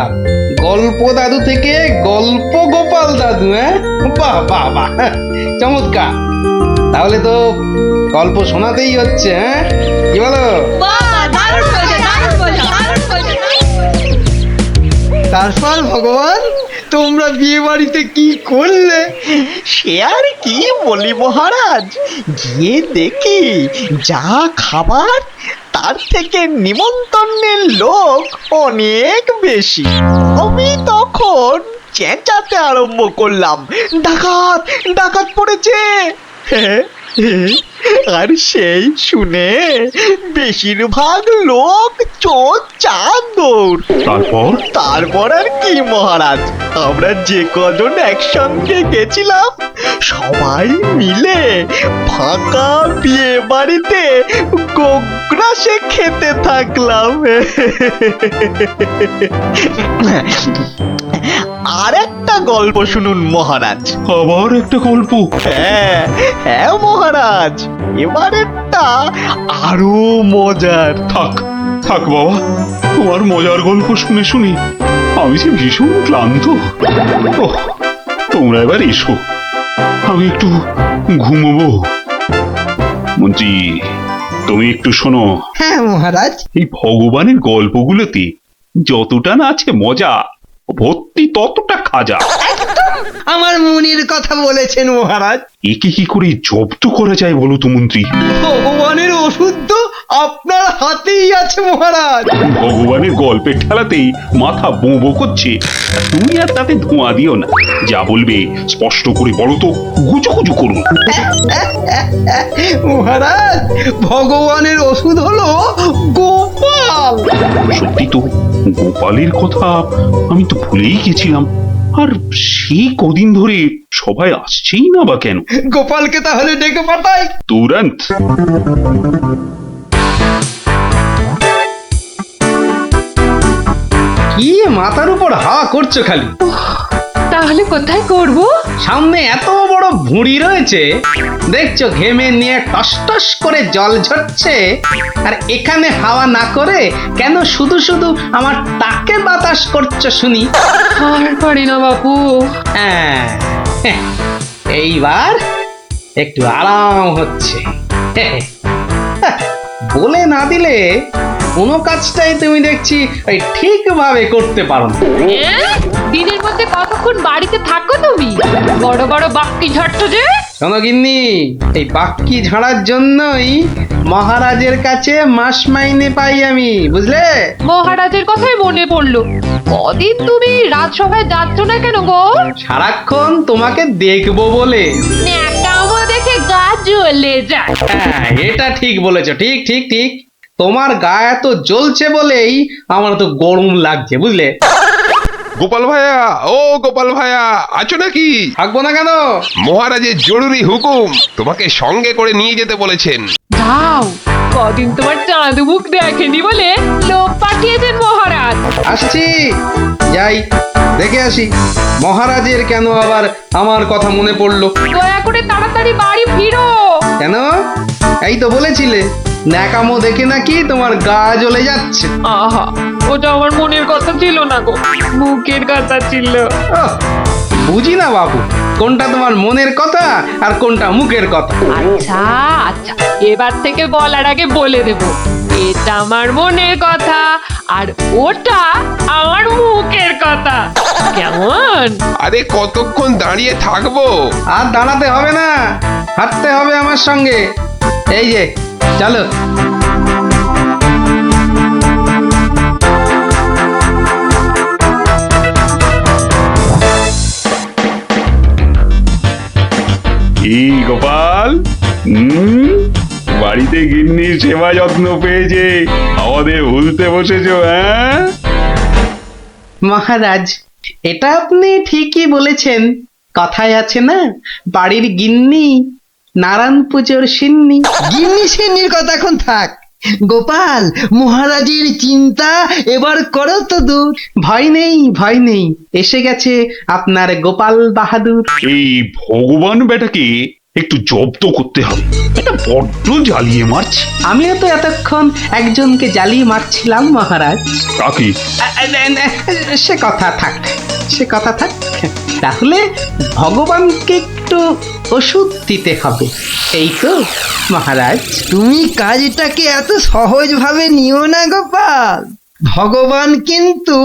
গল্প দাদু থেকে গল্প গোপাল দাদু। হ্যাঁ, বাহ বাহ বাহ, চমৎকার। তাহলে তো গল্প শোনাতেই হচ্ছে। হ্যাঁ, কি বলো? তারপর ভগবান, তোমরা বিয়ে বাড়িতে কি করলে? সে আর কি বলি মহারাজ, গিয়ে দেখি যা খাবার তার থেকে নিমন্ত্রণের লোক অনেক বেশি। আমি তখন চেঁচাতে আরম্ভ করলাম, ডাকাত ডাকাত পড়েছে। আর সেই শুনে বেশিরভাগ লোক চোর চাঁদর। তারপর আর কি মহারাজ, আমরা যে কজন একসঙ্গে গেছিলাম সবাই মিলে ফাঁকা বিয়ে বাড়িতে গোগ্রাসে খেতে থাকলাম। আর একটা গল্প শুনুন মহারাজ। আবার একটা গল্প? হ্যাঁ হ্যাঁ মহারাজ, এবারেরটা আরো মজার। থাক থাক বাবা, তোমার মজার গল্প শুনে শুনি আমি যে ভীষণ ক্লান্ত। ওহ, তোমরা এবার এসো, আমি একটু ঘুমোবো। মন্ত্রী, তুমি একটু শোনো। হ্যাঁ মহারাজ। এই ভগবানের গল্পগুলোতে যতটা না আছে মজা, ভর্তি ততটা খাজা। একদম আমার মনের কথা বলেছেন মহারাজ। একে কি করে জব্দ করা যায় বলো তো মন্ত্রী? ভগবানের ওষুধ তো আপনার হাতেই আছে মহারাজ। ভগবানের গল্পের ঠেলাতেই মাথা বোঁ বোঁ করছে। তুমি আর তাতে ধোঁয়া দিও না, যা বলবে স্পষ্ট করে বলো তো, গুজুগুজু করুন। মহারাজ, ভগবানের ওষুধ হলো গোপাল। সত্যি তো, গোপালের কথা আমি তো ভুলেই গেছিলাম। আর সেই কদিন ধরে সবাই আসছেই না বা কেন? গোপালকে তাহলে ডেকে পাঠাই। তুরন্ত। কি মাথার উপর হাওয়া করছো খালি? তাহলে কোথায় করব? সামনে এত বড় ভুঁড়ি রয়েছে, দেখছো ঘেমে নিয়ে টস টস করে জল ঝরছে, আর এখানে হাওয়া না করে কেন শুধু শুধু আমার টাকে বাতাস করছো শুনি? আর পারি না বাপু। হ্যাঁ, এইবার একটু আরাম হচ্ছে। বলে না দিলে কোনো কাজটাই তুমি দেখছি ওই ঠিকভাবে করতে পারো না। দিনের মধ্যে কতক্ষণ বাড়িতে থাকো তুমি? বড় বড় বাক্কি ঝাড়ছো যে। শোনো গিন্নি, এই বাক্কি ঝাড়ার জন্যই মহারাজের কাছে মাস মাইনে পাই আমি, বুঝলে? মহারাজের কথাই মনে পড়লো। কদিন তুমি রাজসভায় যাচ্ছ না কেন গো? সারাক্ষণ তোমাকে দেখবো বলে। ন্যাকামো দেখে গা জ্বলে যায়। হ্যাঁ, এটা ঠিক বলেছো, ঠিক ঠিক ঠিক। তোমার গা এত জ্বলছে বলেই আমার তো গরম লাগছে, বুঝলে? গোপাল ভাইয়া, ও গোপাল ভাইয়া, আছো নাকি? থাকবো না কেন? মহারাজের জরুরি হুকুম, তোমাকে সঙ্গে করে নিয়ে যেতে বলেছেন। যাও, কদিন তোমার চাঁদ মুখ দেখেনি বলে লোক পাঠিয়েছেন মহারাজ। আসছি, যাই দেখে আসি মহারাজের কেন আবার আমার কথা মনে পড়লো। দয়া করে তাড়াতাড়ি বাড়ি ফিরো। কেন? এই তো বলেছিলে ন্যাকামো দেখে নাকি তোমার গা জ্বলে যাচ্ছে। আহা, ওটা আমার মনের কথা ছিল না গো, মুখের কথা ছিল। ওহ, বুঝি না বাবু, কোনটা তোমার মনের কথা আর কোনটা মুখের কথা। আচ্ছা আচ্ছা, এবার থেকে বলার আগে বলে দেব, এটা আমার মনের কথা আর ওটা আমার মুখের কথা। কেমন? আরে কতক্ষণ দাঁড়িয়ে থাকবো? আর দাঁড়াতে হবে না, হাঁটতে হবে আমার সঙ্গে। এই যে চলো। কি গোপাল, বাড়িতে গিন্নির সেবা যত্ন পেয়েছে আমাদের ভুলতে বসেছো? হ্যাঁ মহারাজ, এটা আপনি ঠিকই বলেছেন। কথায় আছে না, বাড়ির গিন্নি নারায়ণ পুজোর সিন্নি। গিন্নি সিন্নির কথা এখন থাক। গোপাল, মহারাজের চিন্তা এবার করো তো দূর। ভয় নেই, ভয় নেই, এসে গেছে আপনার গোপাল বাহাদুর। এই ভগবান বেটাকে একটু জব্দ করতে হবে, এটা বড্ড জ্বালিয়ে মারছে। আমিও তো এতক্ষণ একজনকে জ্বালিয়ে মারছিলাম মহারাজ। কাকে? সে কথা থাক, সে কথা থাক। তাহলে ভগবানকে একটু ওষুধ দিতে হবে, এই তো মহারাজ। তুমি কাজটাকে এত সহজভাবে নিও না গোপাল, ভগবান কিন্তু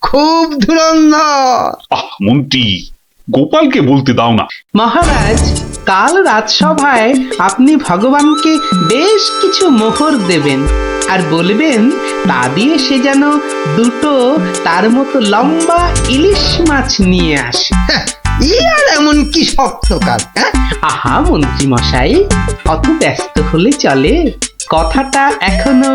খুব ধুরন্ধর। মন্ত্রী, গোপালকে বলতে দাও না। মহারাজ, কাল রাজসভায় আপনি ভগবানকে বেশ কিছু মোহর দেবেন আর বলবেন তা দিয়ে সে যেন দুটো তার মতো লম্বা ইলিশ মাছ নিয়ে আসে। ই আর এমন কি শক্ত কাজ? আহা মন্ত্রী মশাই, অত ব্যস্ত হলে চলে? কথাটা এখনো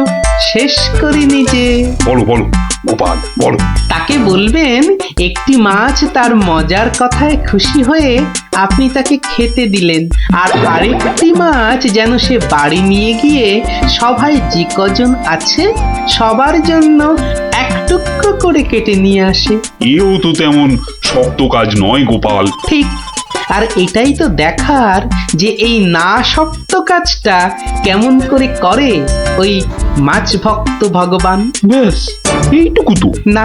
শেষ করিনি যে। বলো বলো গোপাল, বলো। তাকে বলবেন একটি মাছ তার মজার কথায় খুশি হয়ে আপনি তাকে খেতে দিলেন, আর আরেকটি মাছ যেন সে বাড়ি নিয়ে গিয়ে সবাই যে কজন আছে সবার জন্য এক টুকরো করে কেটে নিয়ে আসে। এও তো তেমন শক্ত কাজ নয় গোপাল। ঠিক, আর এটাই তো দেখার যে এই না শক্ত কাজটা কেমন করে করে ওই মাছ ভক্ত ভগবান। ব্যাস এইটুকু তো? না,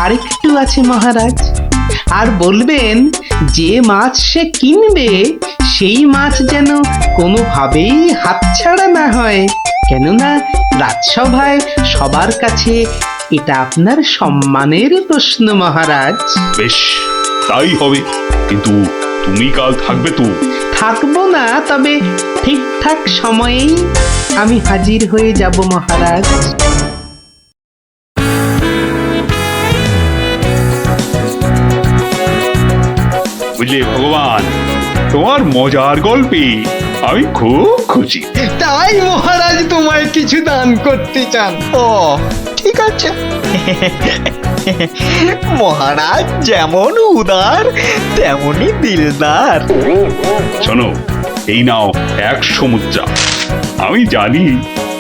আরেকটু আছে মহারাজ। আর বলবেন যে মাছ সে কিনবে সেই মাছ যেন কোনোভাবেই হাতছাড়া না হয়, কেননা রাজসভায় সবার কাছে এটা আপনার সম্মানের প্রশ্ন মহারাজ। বেশ, তাই হবে। কিন্তু তুমি কাল থাকবে তো? থাকবো না, তবে ঠিকঠাক সময়েই আমি হাজির হয়ে যাব মহারাজ। বুঝলে ভগবান, তোমার মজার গল্পে আমি খুব খুশি। তাই মহারাজ তোমায় কিছু দান করতে চান। ও ঠিক আছে। মহারাজ যেমন উদার তেমনই দিলদার। শোনো, এই নাও 100 মুদ্রা। আমি জানি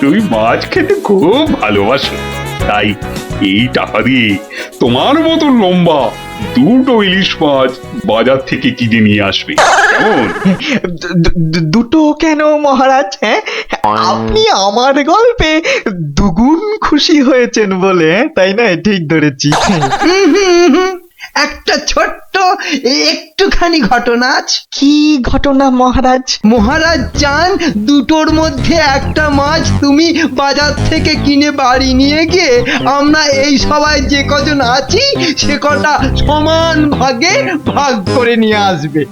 তুমি মাছ খেতে খুব ভালোবাসো, তাই এই টাকা দিয়ে তোমার মতো লম্বা 2টো ইলিশ মাছ বাজার থেকে কিনে নিয়ে আসবে, কেমন? দুটো কেন মহারাজ? হ্যাঁ, আপনি আমার গল্পে দুগুণ খুশি হয়েছেন বলে, তাই না? ঠিক ধরেছি। একটা ছোট্ট একটুখানি ঘটনা আছে। কি ঘটনা মহারাজ? মহারাজ চান দুটোর মধ্যে একটা মাছ তুমি বাজার থেকে কিনে বাড়ি নিয়ে গিয়ে আমরা এই সবাই যে কজন আছি সে কটা সমান ভাগে ভাগ করে নিয়ে আসবে।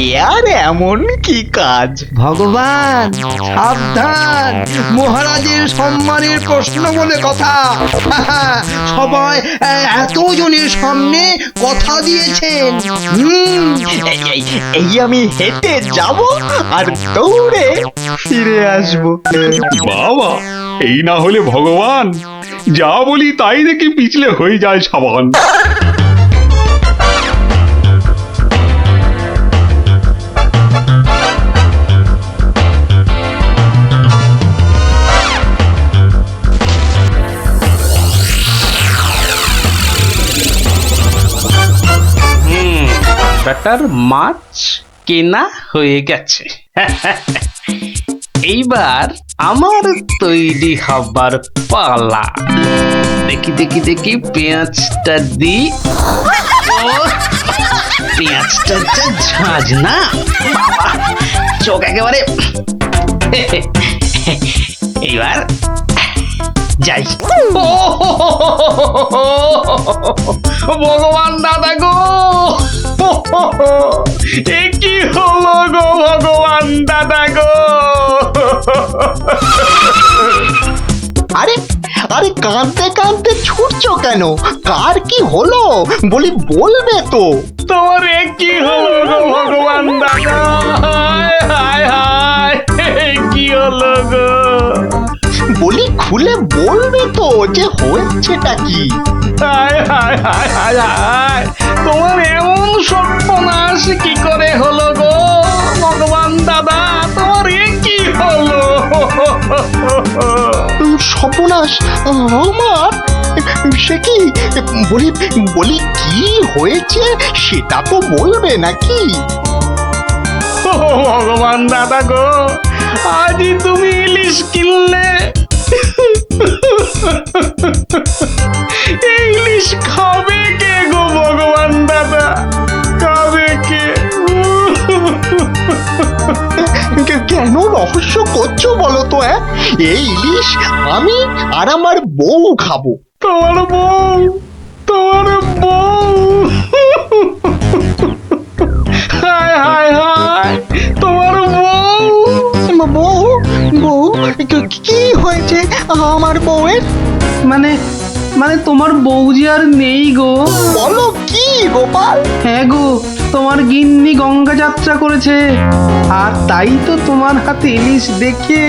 এ আর এমন কি কাজ? ভগবান সাবধান, মহারাজের সম্মানের প্রশ্ন বলে কথা। সবাই এতজনের সামনে কথা দিয়েছেন। এই আমি হেঁটে যাব আর দৌড়ে ফিরে আসবো। বাবা, এই না হলে ভগবান, যা বলি তাই দেখি পিছলে হয়ে যায় সাবান। ব্যাটার মাছ কেনা হয়ে গেছে। এইবার আমার তৈরি হবার পালা। দেখি দেখি দেখি পেঁয়াজটা দি। পেঁয়াজটা যা ঝাঁজ না, বাবা, চোখ একেবারে। এইবার যাই। ভগবান দাদা গো, এ কি হলো গো ভগবান দাদা গো? আরে আরে, কাঁদতে কাঁদতে ছুটছো কেন? কার কি হলো বলবে তো? তোমার এ কি হলো গো ভগবান দাদা? হায় হায় হায়, কি হলো গো? খুলে বলবে তো যে হয়েছেটা কি? হায় হায় হায় হায় হায়, তোমার এমন সর্বনাশ কি করে হলো গো ভগবান দাদা? তোমার এ কি হলো? সর্বনাশ আমার? সে কি? বলি কি হয়েছে সেটা তো বলবে নাকি? ভগবান দাদা গো, আজই তুমি ইলিশ কিনলে। এই ইলিশ খাবে কে গো ভগবান দাদা? খাবে কে? কেন রহস্য করছো বলো তো? এই ইলিশ আমি আর আমার বউ খাবো। তোমার বউ? তোমার বউ? হায় হায় হায়, তোমার বউ? বউ? বউ? কি হয়েছে আমার বউয়ের? মানে তোমার বউ যে আর নেই গো। বলো কি গোপাল? হ্যাঁ গো, তোমার গিন্নি গঙ্গা যাত্রা করেছে, আর তাই তো তোমার হাতে ইলিশ দেখে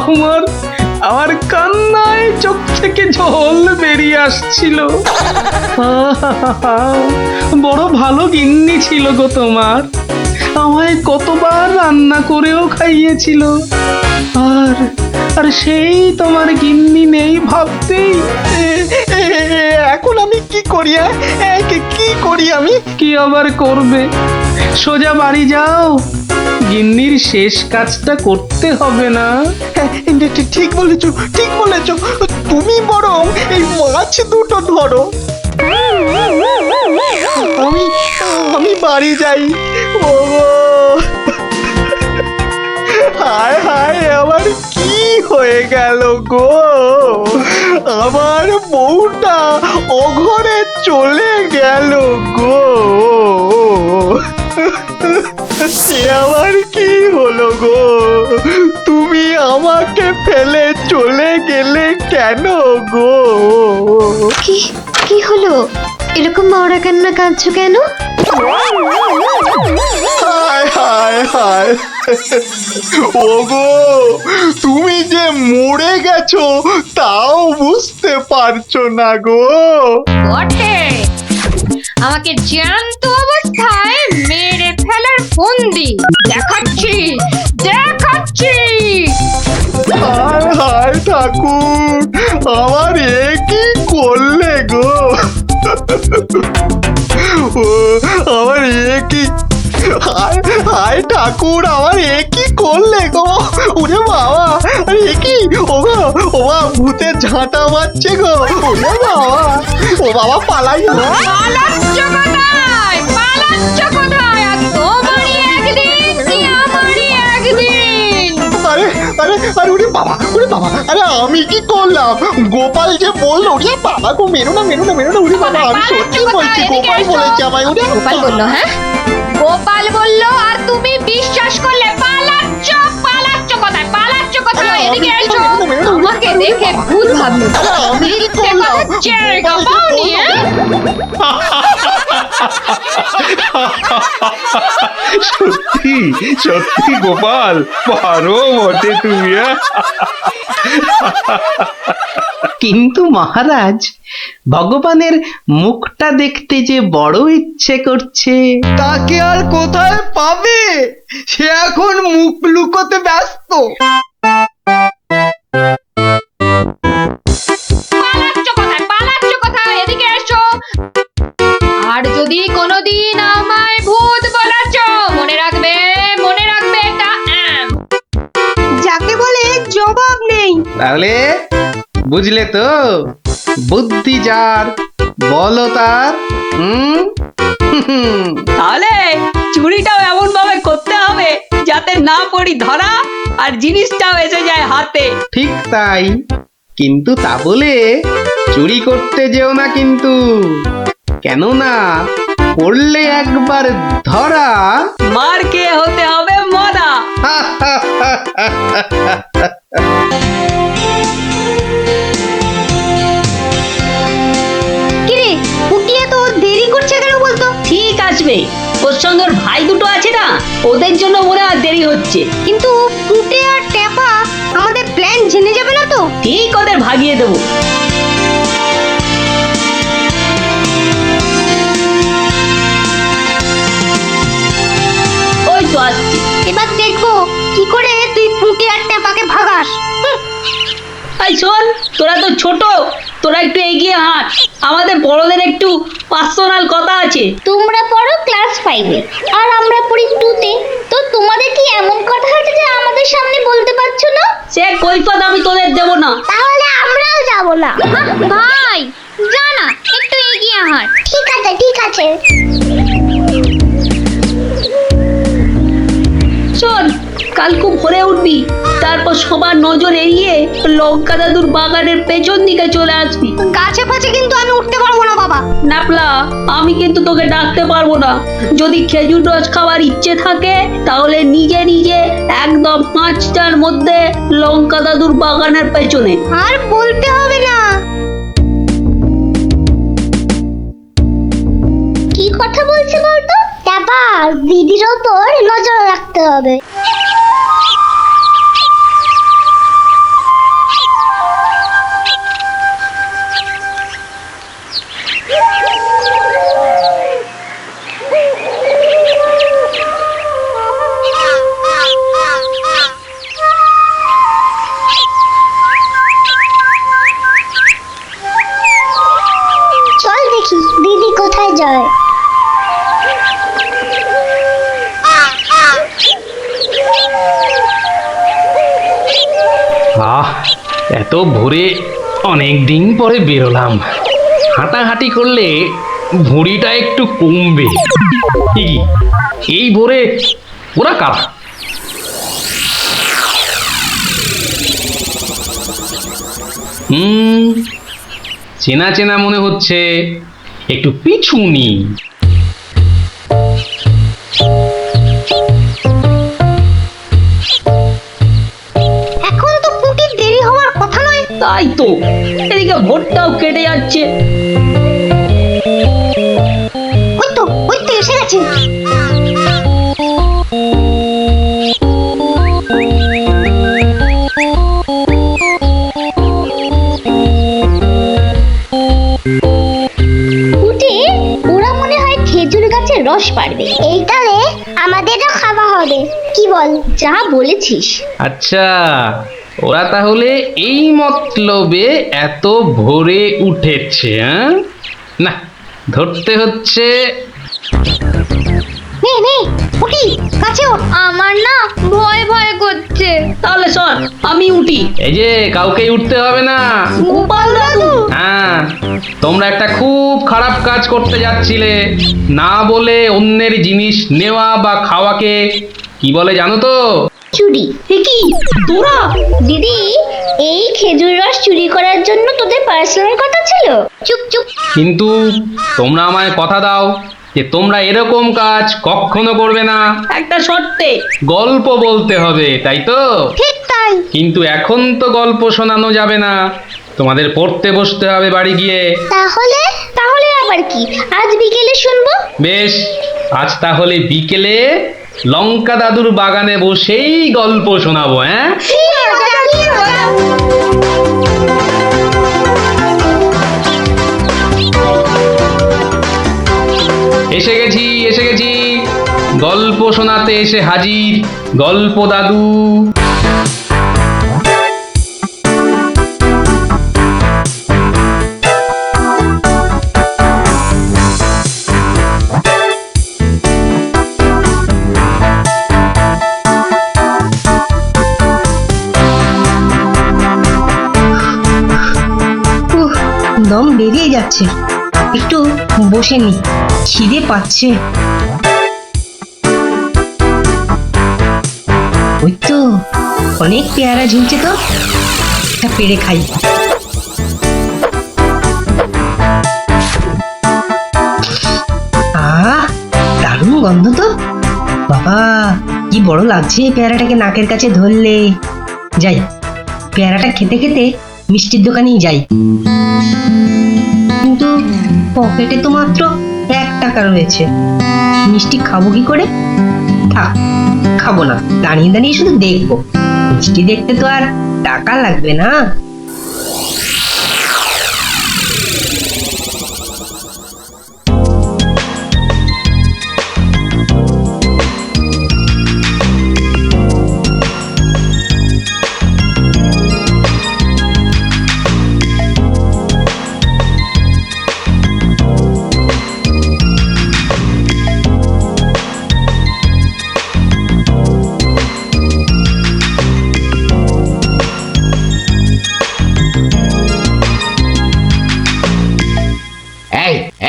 আমার কান্নায় চোখ থেকে জল বেরিয়ে আসছিল। বড় ভালো গিন্নি ছিল গো তোমার, আমায় কতবার রান্না করেও খাইয়েছিল। আর সেই তোমার গিন্নি নেই ভাবতেই এখন আমি কি করি? কি করি আমি? কি আবার করবে? সোজা বাড়ি যাও, গিন্নির শেষ কাজটা করতে হবে না? ঠিক বলেছো, ঠিক বলেছো। তুমি বরং এই মাছ দুটো ধরো, আমি বাড়ি যাই। ওগো, হায় হায়, আমার কি হয়ে গেল গো? আমার বউটা অঘরে চলে গেল গো। সে আবার কি হলো গো? তুমি আমাকে ফেলে চলে গেলে কেন গো? কি কি হলো? এরকম মরা কান্না কাঁদছো কেন? হায় হায় হায়, ওগো তুমি যে মরে গেছো তাও বুঝতে পারছো না গো। বটে, আমাকে জ্যান্ত অবস্থায় মেরে ফেলার ফন্দি দেখাচ্ছি দেখাচ্ছি। হায় হায় ঠাকুর, আমার এ কি করলে গো? ও আমার এ কি, হায় হায় ঠাকুর, আমার এ কি করলে গো? ওরে বাবা, আরে এ কি? ও গো, ও বাবা, ভূতের ঝাঁটা মারছে গো। ওরে বাবা, ও বাবা পালাই গো। পালাচ্ছ কোথায়? পালাচ্ছ কোথায়? আর তোমারই একদিন কি আমারই একদিন। আরে আরে আরে, ওরে বাবা, ওরে বাবা, আরে আমি কি করলাম? গোপাল যে বললো, ওরে বাবা গো, মেরো না মেরো না মেরো না, ওরে বাবা, আমি সত্যি বলছি, গোপাল বলেছে আমায়। ওরে গোপাল বললো? হ্যাঁ, গোপাল বললো আর তুমি বিশ্বাস করলে? পালাচ্ছ পালাচ্ছ কোথায়? পালাচ্ছ কোথায়? এদিকে এসো, আমাকে দেখে ভূত ভাবলো। আমি কি মিথ্যে করলাম? কথা জায়গা পাওনি, হ্যাঁ? সত্যি সত্যি গোপাল, পারো বটে তুমি। কিন্তু মহারাজ, ভগবানের মুখটা দেখতে যে বড় ইচ্ছে করছে। তাকে আর কোথায় পাবে? সে এখন মুখ লুকোতে ব্যস্ত। পালাচ্ছ কোথায়? পালাচ্ছ কোথায়? এদিকে এসো। আর যদি কোনোদিন আমায় ভূত বলেছ, মনে রাখবে, মনে রাখবে এটা। যাকে বলে জবাব নেই। তাহলে বুঝলে তো, বুদ্ধি যার বলো তার। তাহলে চুরিটাও এমন ভাবে করতে হবে যাতে না পড়ি ধরা আর জিনিসটাও এসে যায় হাতে। ঠিক তাই, কিন্তু তা বলে চুরি করতে যেও না কিন্তু, কেননা পড়লে একবার ধরা। মার খেয়ে হতে হবে মরা। কিরে, পুটিয়া তো দেরি করছে কেন বলতো? ঠিক আসবে, ওর সঙ্গে ওর ভাই দুটো আছে না, ওদের জন্য ওরা আর দেরি হচ্ছে। কিন্তু পুটে আর টেপা আমাদের প্ল্যান জেনে যাবে না তো? ঠিক ওদের ভাগিয়ে দেবো। ওই তো আসছি। এবার দেখবো কি করে তুই পুটে আর টেপাকে ভাগাস। এই শোন, তোরা তো ছোট, তোরা একটু এগিয়ে হাঁট, আমাদের বড়দের একটু পার্সোনাল কথা আছে। তোমরা পড়ো ক্লাস 5-এ আর আমরা পড়ি 2-তে, তো তোমাদের কি এমন কথা আছে যে আমাদের সামনে বলতে পারছো না? সে কৈফত আমি তোদের দেবো না। তাহলে আমরাও যাব না। ভাই জানা, একটু এগিয়ে হাঁট। ঠিক আছে ঠিক আছে। শোন, কাল খুব ভোরে উঠবি, তারপর সবার নজর এড়িয়ে লঙ্কা দাদুর বাগানের পেছন দিকে চলে আসবি। গাছে ফাছে কিন্তু আমি উঠতে পারবো না বাবা। নাপলা, আমি কিন্তু তোকে ডাকতে পারবো না। যদি খেজুর রস খাওয়ার ইচ্ছে থাকে তাহলে নিজে নিজে একদম 5টার মধ্যে লঙ্কা দাদুর বাগানের পেছনে। আর বলতে হবে না। কি কথা বলছে বলতো? তারপর দিদির ওপর নজর রাখতে হবে। চল দেখি দিদি কোথায় যায়। আহ, এত ভোরে অনেক দিন পরে বেরোলাম। হাঁটাহাঁটি করলে ভুঁড়িটা একটু কমবে। কি, এই ভোরে ওরা কারা? চেনা চেনা মনে হচ্ছে। একটু পিছু নি। এখন তো পুটির দেরি হওয়ার কথা নয়। তাই তো, এদিকে ভোটটাও কেটে যাচ্ছে। ওই তো এসে গেছে। পুটি, ওরা মনে হয় খেজুর গাছের রস পাড়বে। এইটারে আমাদেরও খাওয়া হবে। কি বল? যা বলেছিস। আচ্ছা, ওরা তাহলে এই মতলবে এত ভোরে উঠেছে, হ্যাঁ? না, ধরতে হচ্ছে। নে পুটি, কাছে ওঠ। আমার না ভয় ভয় করছে। তাহলে শোন, আমি উঠি। এই যে, কাউকেই উঠতে হবে না। গোপাল দাদু, হ্যাঁ, তোমরা একটা খুব খারাপ কাজ করতে যাচ্ছিলে। না বলে অন্যের জিনিস নেওয়া বা খাওয়াকে কি বলে জানো তো? চুরি। এ কি তোরা? দিদি, এই খেজুর রস চুরি করার জন্য তোদের পার্সোনাল কথা ছিল? চুপ চুপ। কিন্তু তোমরা আমায় কথা দাও যে তোমরা এরকম কাজ কখনো করবে না। একটা শর্তে। গল্প বলতে হবে, তাই তো? ঠিক তাই। কিন্তু এখন তো গল্প শোনানো যাবে না, তোমাদের পড়তে বসতে হবে বাড়ি গিয়ে। তাহলে তাহলে আবার কি? আজ বিকেলে শুনবো। বেশ, আজ তাহলে বিকেলে লঙ্কা দাদুর বাগানে বসেই গল্প শোনাবো, হ্যাঁ? এসে গেছি, গল্প শোনাতে এসে হাজির গল্প দাদু। দম বেরিয়ে যাচ্ছে, একটু বসে নি, খিদে পাচ্ছে। ওই তো অনেক পেয়ারা ঝুলছে, তো একটা পেড়ে খাই। দারুণ গন্ধ তো। বাবা, কি বড় লাগছে পেয়ারাটাকে নাকের কাছে ধরলে। যাই, পেয়ারাটা খেতে খেতে মিষ্টির দোকানেই যাই। কিন্তু পকেটে তো মাত্র 1 টাকা রয়েছে, মিষ্টি খাবো কি করে? থাক, খাবো না, দাঁড়িয়ে দাঁড়িয়ে শুধু দেখবো। মিষ্টি দেখতে তো আর টাকা লাগবে না।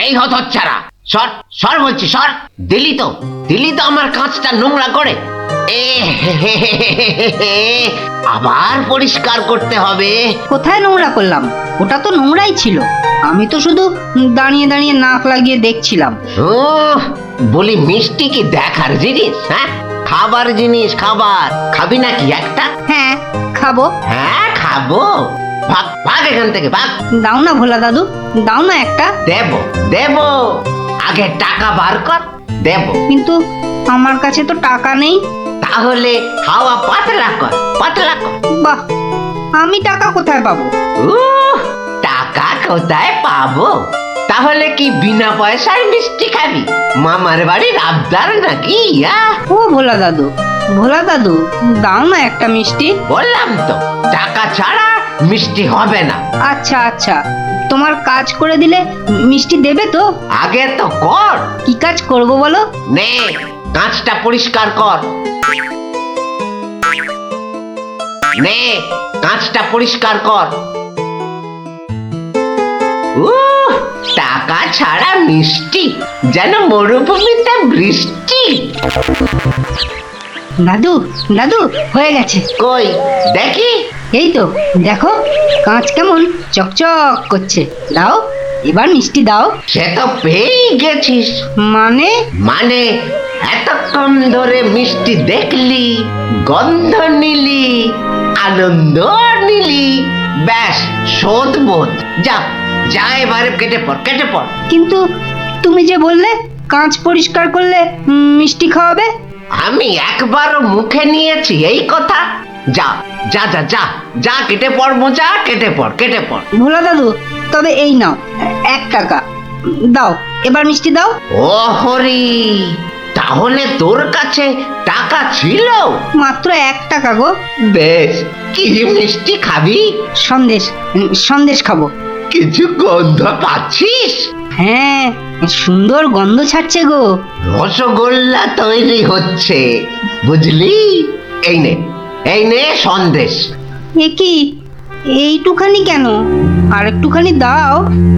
এই হতচ্ছাড়া, সর সর বলছি, সর। দিলি তো আমার কাঁচটা নোংরা করে। আবার পরিষ্কার করতে হবে। কোথায় নোংরা করলাম? ওটা তো নোংরাই ছিল। আমি তো শুধু দাঁড়িয়ে দাঁড়িয়ে নাক লাগিয়ে দেখছিলাম। বলি, মিষ্টি কি দেখার জিনিস? হ্যাঁ, খাবার জিনিস। খাবার খাবি নাকি একটা? হ্যাঁ, খাবো। হ্যাঁ, খাবো। ভাগ ভাগ এখান থেকে, ভাগ। দাও না ভোলা দাদু, দাও না একটা। দেব, আগে টাকা বার কর, দেব। কিন্তু আমার কাছে তো টাকা নেই। তাহলে হাওয়া পাতলা কর। বাহ, আমি টাকা কোথায় পাবো? টাকা কোথায় পাবো? তাহলে কি বিনা পয়সায় মিষ্টি খাবি? মামার বাড়ির আবদার নাকি? ও ভোলা দাদু, দাও না একটা মিষ্টি। বললাম তো, টাকা ছাড়া মিষ্টি হবে না। আচ্ছা, তোমার কাজ করে দিলে মিষ্টি দেবে তো? আগে তো কর। কি কাজ করব বলো? নে, কাঁচটা পরিষ্কার কর। নে, কাঁচটা পরিষ্কার কর। টাকা ছাড়া মিষ্টি যেন মরুভূমিতে বৃষ্টি। দাদু, হয়ে গেছে। কই দেখি। এই তো দেখো, কাঁচ কেমন চকচক করছে। দাও। এবার মিষ্টি দাও। সে তো পেয়েই গেছিস। মানে? মানে এতক্ষণ ধরে মিষ্টি দেখলি, গন্ধ নিলি, আনন্দ নিলি, ব্যাস শোধ বোধ। যা যা এবারে কেটে পড়, কেটে পড়। কিন্তু তুমি যে বললে কাঁচ পরিষ্কার করলে মিষ্টি খাওয়াবে। আমি একবারও মুখে নিয়েছি এই কথা? যা যা যা যা যা কেটে পড় মোচা, কেটে পড়, কেটে পড়। ভোলা দাদু, তবে এই নাও 1 টাকা দাও, এবার মিষ্টি দাও। ও হরি, তাহলে তোর কাছে টাকা ছিল? মাত্র 1 টাকা গো। বেশ, কি মিষ্টি খাবি? সন্দেশ, সন্দেশ খাবো। কিছু গন্ধ পাচ্ছিস? হ্যাঁ, সুন্দর গন্ধ ছাড়ছে গো। রসগোল্লা তৈরি হচ্ছে, বুঝলি? এই নে, এই নে সন্দেশ। এ কি, এইটুখানি কেন? আর একটুখানি দাও।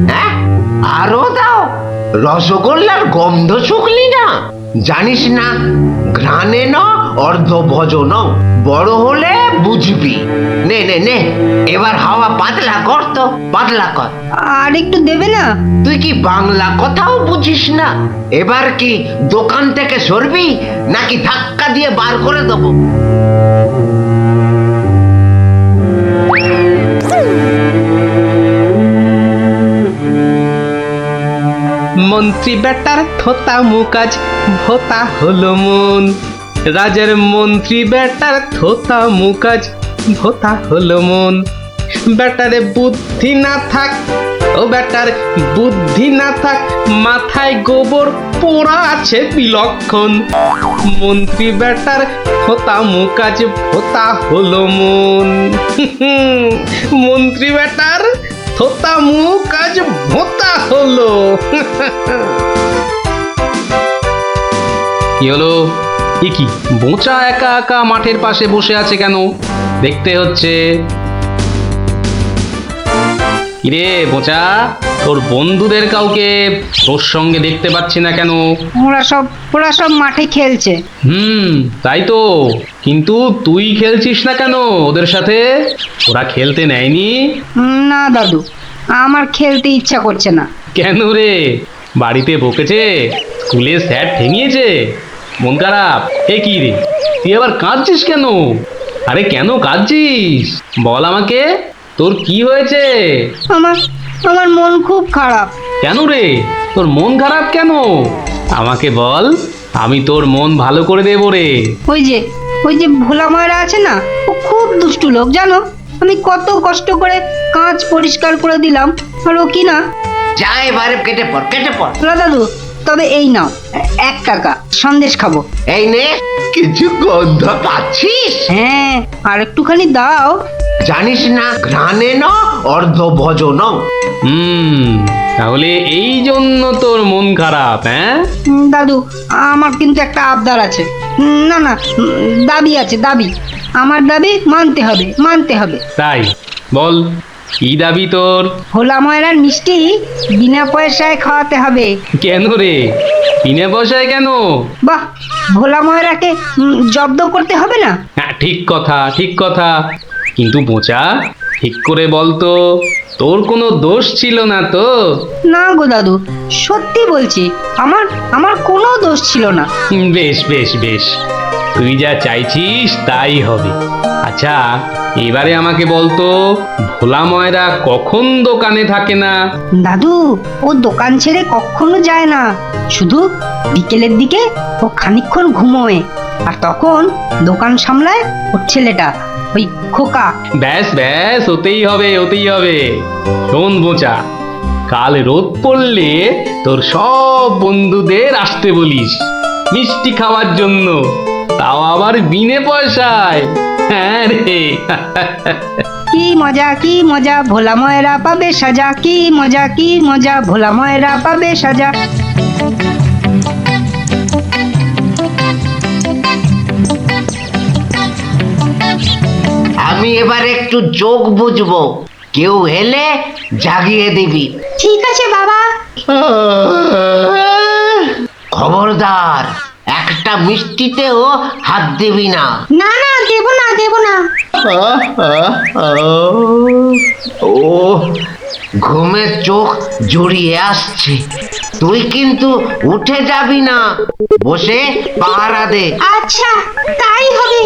হ্যাঁ, আরো দাও। রসগোল্লার গন্ধ শুকলি না? জানিস না ঘ্রাণে ন অর্ধ ভজন, বড় হলে বুঝবি। নে নে নে, এবার হাওয়া পাতলা কর তো, পাতলা কর। আর একটু দেবে না? তুই কি বাংলা কথাও বুঝিস না? এবার কি দোকান থেকে সরবি নাকি ধাক্কা দিয়ে বার করে দেবো? মন্ত্রী বেটার থোতা মুকাজ ভোতা হলো মন। রাজার মন্ত্রী বেটার থোতা মুকাজ ভোতা হলো মন। বেটারে বুদ্ধি না থাক, ও বেটার বুদ্ধি না থাক, মাথায় গোবর পোড়া আছে বিলক্ষণ। মন্ত্রী বেটার থোতা মুকাজ ভোতা হলো মন। মন্ত্রী বেটার থোতা মুখ আজ ভোতা হলো। কি হলো? এ কি, বোঁচা একা একা মাঠের পাশে বসে আছে কেন? দেখতে হচ্ছে। কিরে বোঁচা, তোর বন্ধুদের কাউকে তোর সঙ্গে দেখতে পাচ্ছি না কেন? ওরা সব মাঠে খেলছে। তাই তো, কিন্তু তুই খেলছিস না কেন ওদের সাথে? ওরা খেলতে নেয়নি? না দাদু, আমার খেলতে ইচ্ছা করছে না। কেন রে, বাড়িতে বকেছে? স্কুলে স্যার ঠেঙিয়েছে? মন খারাপ? এ কি রে, তুই আবার কাঁদছিস কেন? আরে কেন কাঁদছিস বল আমাকে, তোর কি হয়েছে? আমার মন খুব খারাপ। কেন রে, তোর মন খারাপ কেন? আমাকে বল, আমি তোর মন ভালো করে দেবো রে। ওই যে ভোলা ময়রা আছে না, ও খুব দুষ্টু লোক জানো। আমি কত কষ্ট করে কাঁচ পরিষ্কার করে দিলাম, আর ও কি না। যা এবারে কেটে পড়, কেটে পড়। ভোলা দাদু, তবে এই নাও 1 টাকা, সন্দেশ খাবো। এই নে, কিছু গন্ধ পাচ্ছিস? হ্যাঁ, আর একটুখানি দাও। জানিস না ঘ্রাণে ন অর্ধ ভজন। তাহলে এই জন্য তোর মন খারাপ? হ্যাঁ দাদু, আমার কিন্তু একটা আবদার আছে। না না, দাবি আছে, দাবি। আমার দাবি মানতে হবে, মানতে হবে। তাই বল, কি দাবি তোর? ভোলা ময়রার মিষ্টি বিনা পয়সায় খাওয়াতে হবে। কেন রে, বিনা পয়সায় কেন? বাহ, ভোলা ময়রাকে জব্দ করতে হবে না? হ্যাঁ, ঠিক কথা, ঠিক কথা। কিন্তু বোঁচা, ঠিক করে বলতো, তোর কোনো দোষ ছিল না তো? না গো দাদু, সত্যি বলছি, আমার কোনো দোষ ছিল না। বেশ বেশ বেশ, তুই যা চাইছিস তাই হবে। আচ্ছা, এবারে আমাকে বলতো, ভোলা ময়রা কখন দোকানে থাকে না? দাদু, ও দোকান ছেড়ে কখনো যায় না। শুধু বিকেলের দিকে ও খানিকক্ষণ ঘুমোয়, আর তখন দোকান সামলায় ওর ছেলেটা, ওই খোকা। ব্যাস ব্যাস, হতেই হবে, হতেই হবে। শোন বোঁচা, কাল রোদ পড়লে তোর সব বন্ধুদের আসতে বলিস মিষ্টি খাওয়ার জন্য, তাও আবার বিনে পয়সায়। হ্যাঁ রে। কি মজা, কি মজা, ভোলা ময়রা পাবে সাজা। কি মজা, কি মজা, ভোলা ময়রা পাবে সাজা। আমি এবার একটু যোগ বুঝবো, কেউ এলে জাগিয়ে দিবি। ঠিক আছে বাবা। খবরদার, একটা মিষ্টিতেও হাত দিবি না। না না, দেব না, দেব না। ও ঘুমের চোখ জড়িয়ে আসছে। তুই কিন্তু উঠে যাবি না, বসে পাহারা দে। আচ্ছা তাই হবে।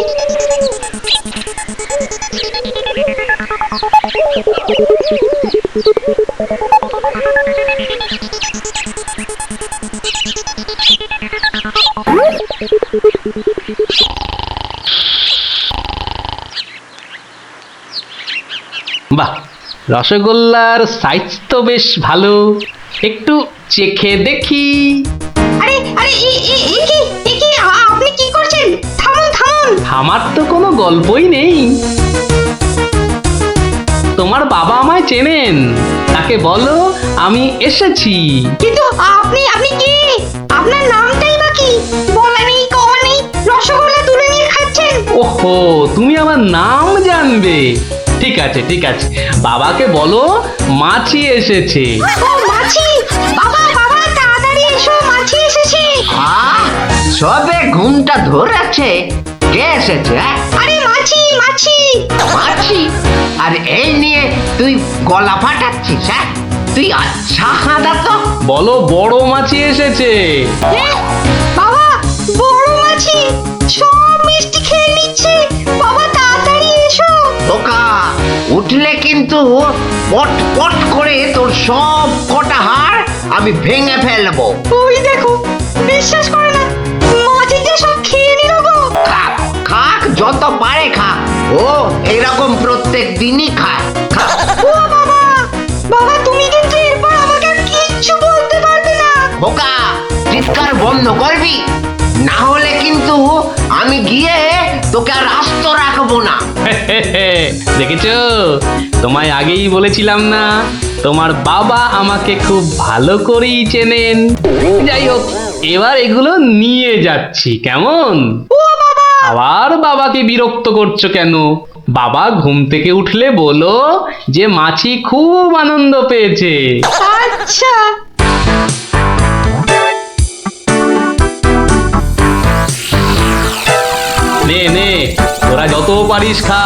বাহ, রসগোল্লার সাইজ তো বেশ ভালো, একটু চেখে দেখি। আরে আরে আপনি কি করছেন? থামুন থামুন। আমার তো কোনো গল্পই নেই। তোমার বাবা আমায় চেনেন, তাকে বলো আমি এসেছি। কিন্তু আপনি কে? আপনার নামটাই বা কি? বলা নেই কওয়া নেই, রসগোল্লা তুলে নিয়ে খাচ্ছেন। ওহো, তুমি আমার নাম জানবে? ঠিক আছে ঠিক আছে, বাবাকে বলো মাছি এসেছে। ও মাছি! বাবা বাবা তাড়াতাড়ি এসো, মাছি এসেছে। সবে ঘুমটা ধরেছে, কে এসেছে? আরে মাছি মাছি মাছি? আর এই নিয়ে তুই গলা ফাটাচ্ছিস? হ্যাঁ, তুই আচ্ছা হাঁদা তো। বলো বড় মাছি এসেছে। বাবা, বড় মাছি সব মিষ্টি খেয়ে নিচ্ছে। বাবা তাড়াতাড়ি এসো। বোকা, উঠলে কিন্তু পট পট করে তোর সব কটা হাড় আমি ভেঙে ফেলবো। ওই দেখো, বিশ্বাস করে না, মাছি যে সব খেয়ে নিল গো। খাক খাক, যত পারে খাক। ও এরকম প্রত্যেক দিনই খায়। খা। ও বাবা, বাবা তুমি কিন্তু এরপর আমাকে আর কিচ্ছু বলতে পারবে না। বোকা, চিৎকার বন্ধ করবি, না হলে কিন্তু আমি গিয়ে তোকে আর আস্ত রাখবো না। দেখেছো, তোমায় আগেই বলেছিলাম না, তোমার বাবা আমাকে খুব ভালো করেই চেনেন। যাই হোক, এবার এগুলো নিয়ে যাচ্ছি, কেমন? আবার বাবাকে বিরক্ত করছো কেন? বাবা ঘুম থেকে উঠলে বলো যে মাছি খুব আনন্দ পেয়েছে। আচ্ছা। নে নে, তোরা যত পারিস খা,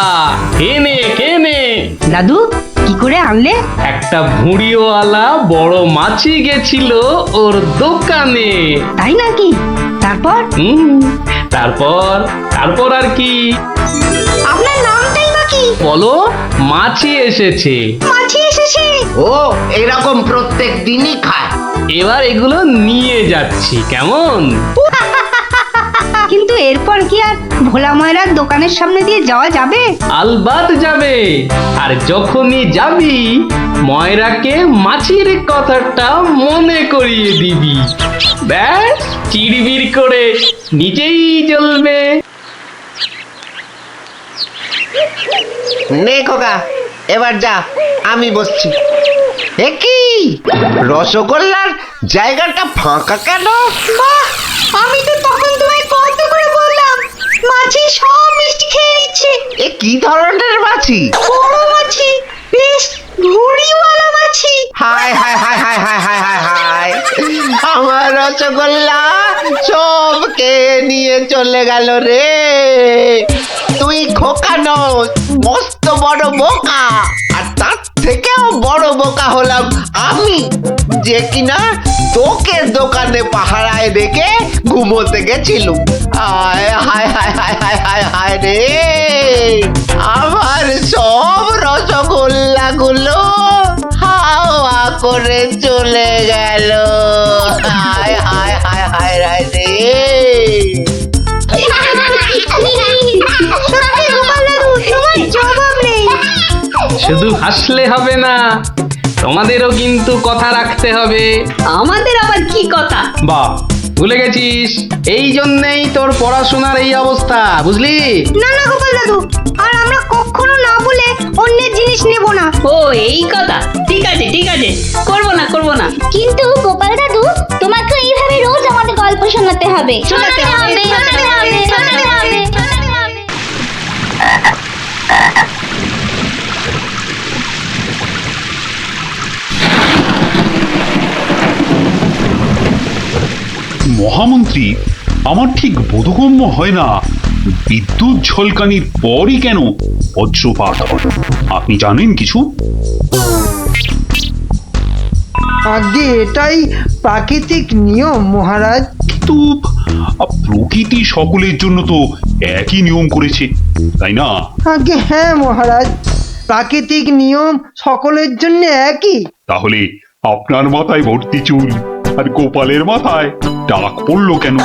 কে নে। দাদু কি করে আনলে? একটা ভুঁড়িওয়ালা বড় মাছি গেছিল ওর দোকানে। তাই নাকি? তারপর? তারপর আর কি? আপনার নামটাই বা কি? বলো মাছি এসেছে। মাছি এসেছে। ও এরকম প্রত্যেক দিনই খায়। এবার এগুলো নিয়ে যাচ্ছি, কেমন? কিন্তু এরপর কি আর ভোলা ময়রার দোকানের সামনে দিয়ে যাওয়া যাবে? আলবাত যাবে। আর যখনই যাবি, ময়রাকে মাছির কথাটা মনে করিয়ে দিবি। ব্যাস, চিড়বির করে নিজেই জ্বলবে। নে খোকা, এবার যা, আমি বসছি। এ কি, রসগোল্লার জায়গাটা ফাঁকা কেন? বাহ, আমি তো তখন তোমায় কত করে বললাম, মাছি সব মিষ্টি খেয়ে নিচ্ছে। এ কি ধরনের মাছি? বড় মাছি, বেশ ভুঁড়িওয়ালা মাছি। হায় হায় হায় হায় হায় হায় হায় হায়, আমার রসগোল্লা সব কে নিয়ে চলে গেল রে। তুই খোকা নস, মস্ত বড় বোকা। আর তার থেকেও বড় বোকা হলাম আমি, যে কিনা তোকে দোকানে পাহারায় রেখে ঘুমোতে গেছিলুম। হায় হায় হায় হায় হায় হায় হায় রে, আমার সব রসগোল্লা গুলো হাওয়া করে চলে গেল। হায় হায় হায় হায় হায় রে। সত্যি গোপাল দাদু, তোমার জবাব নেই। শুধু হাসলে হবে না, তোমাদেরও কিন্তু কথা রাখতে হবে। আমাদের আবার কি কথা? বাহ, ভুলে গেছিস? এই জন্যেই তোর পড়াশোনার এই অবস্থা, বুঝলি? না না গোপাল দাদু, আর আমরা কখনো না বলে অন্যের জিনিস নেব না। ও এই কথা, ঠিক আছে ঠিক আছে, করবো না। কিন্তু গোপাল দাদু, তোমাকে এইভাবে রোজ আমাদের গল্প শোনাতে হবে। শোনাতে হবে, শোনাতে হবে, শোনাতে হবে, শোনাতে হবে। মহামন্ত্রী, আমার ঠিক বোধগম্য হয় না, বিদ্যুৎ ঝলকানির পরই কেন বজ্রপাত হয়? আপনি জানেন কিছু? আগে এটাই প্রাকৃতিক নিয়ম মহারাজ। কিন্তু প্রকৃতি সকলের জন্য তো একই নিয়ম করেছে, তাই না? আগে হ্যাঁ মহারাজ, প্রাকৃতিক নিয়ম সকলের জন্য একই। তাহলে আপনার মাথায় ভর্তি চুল আর গোপালের মাথায় টাক পড়লো কেন?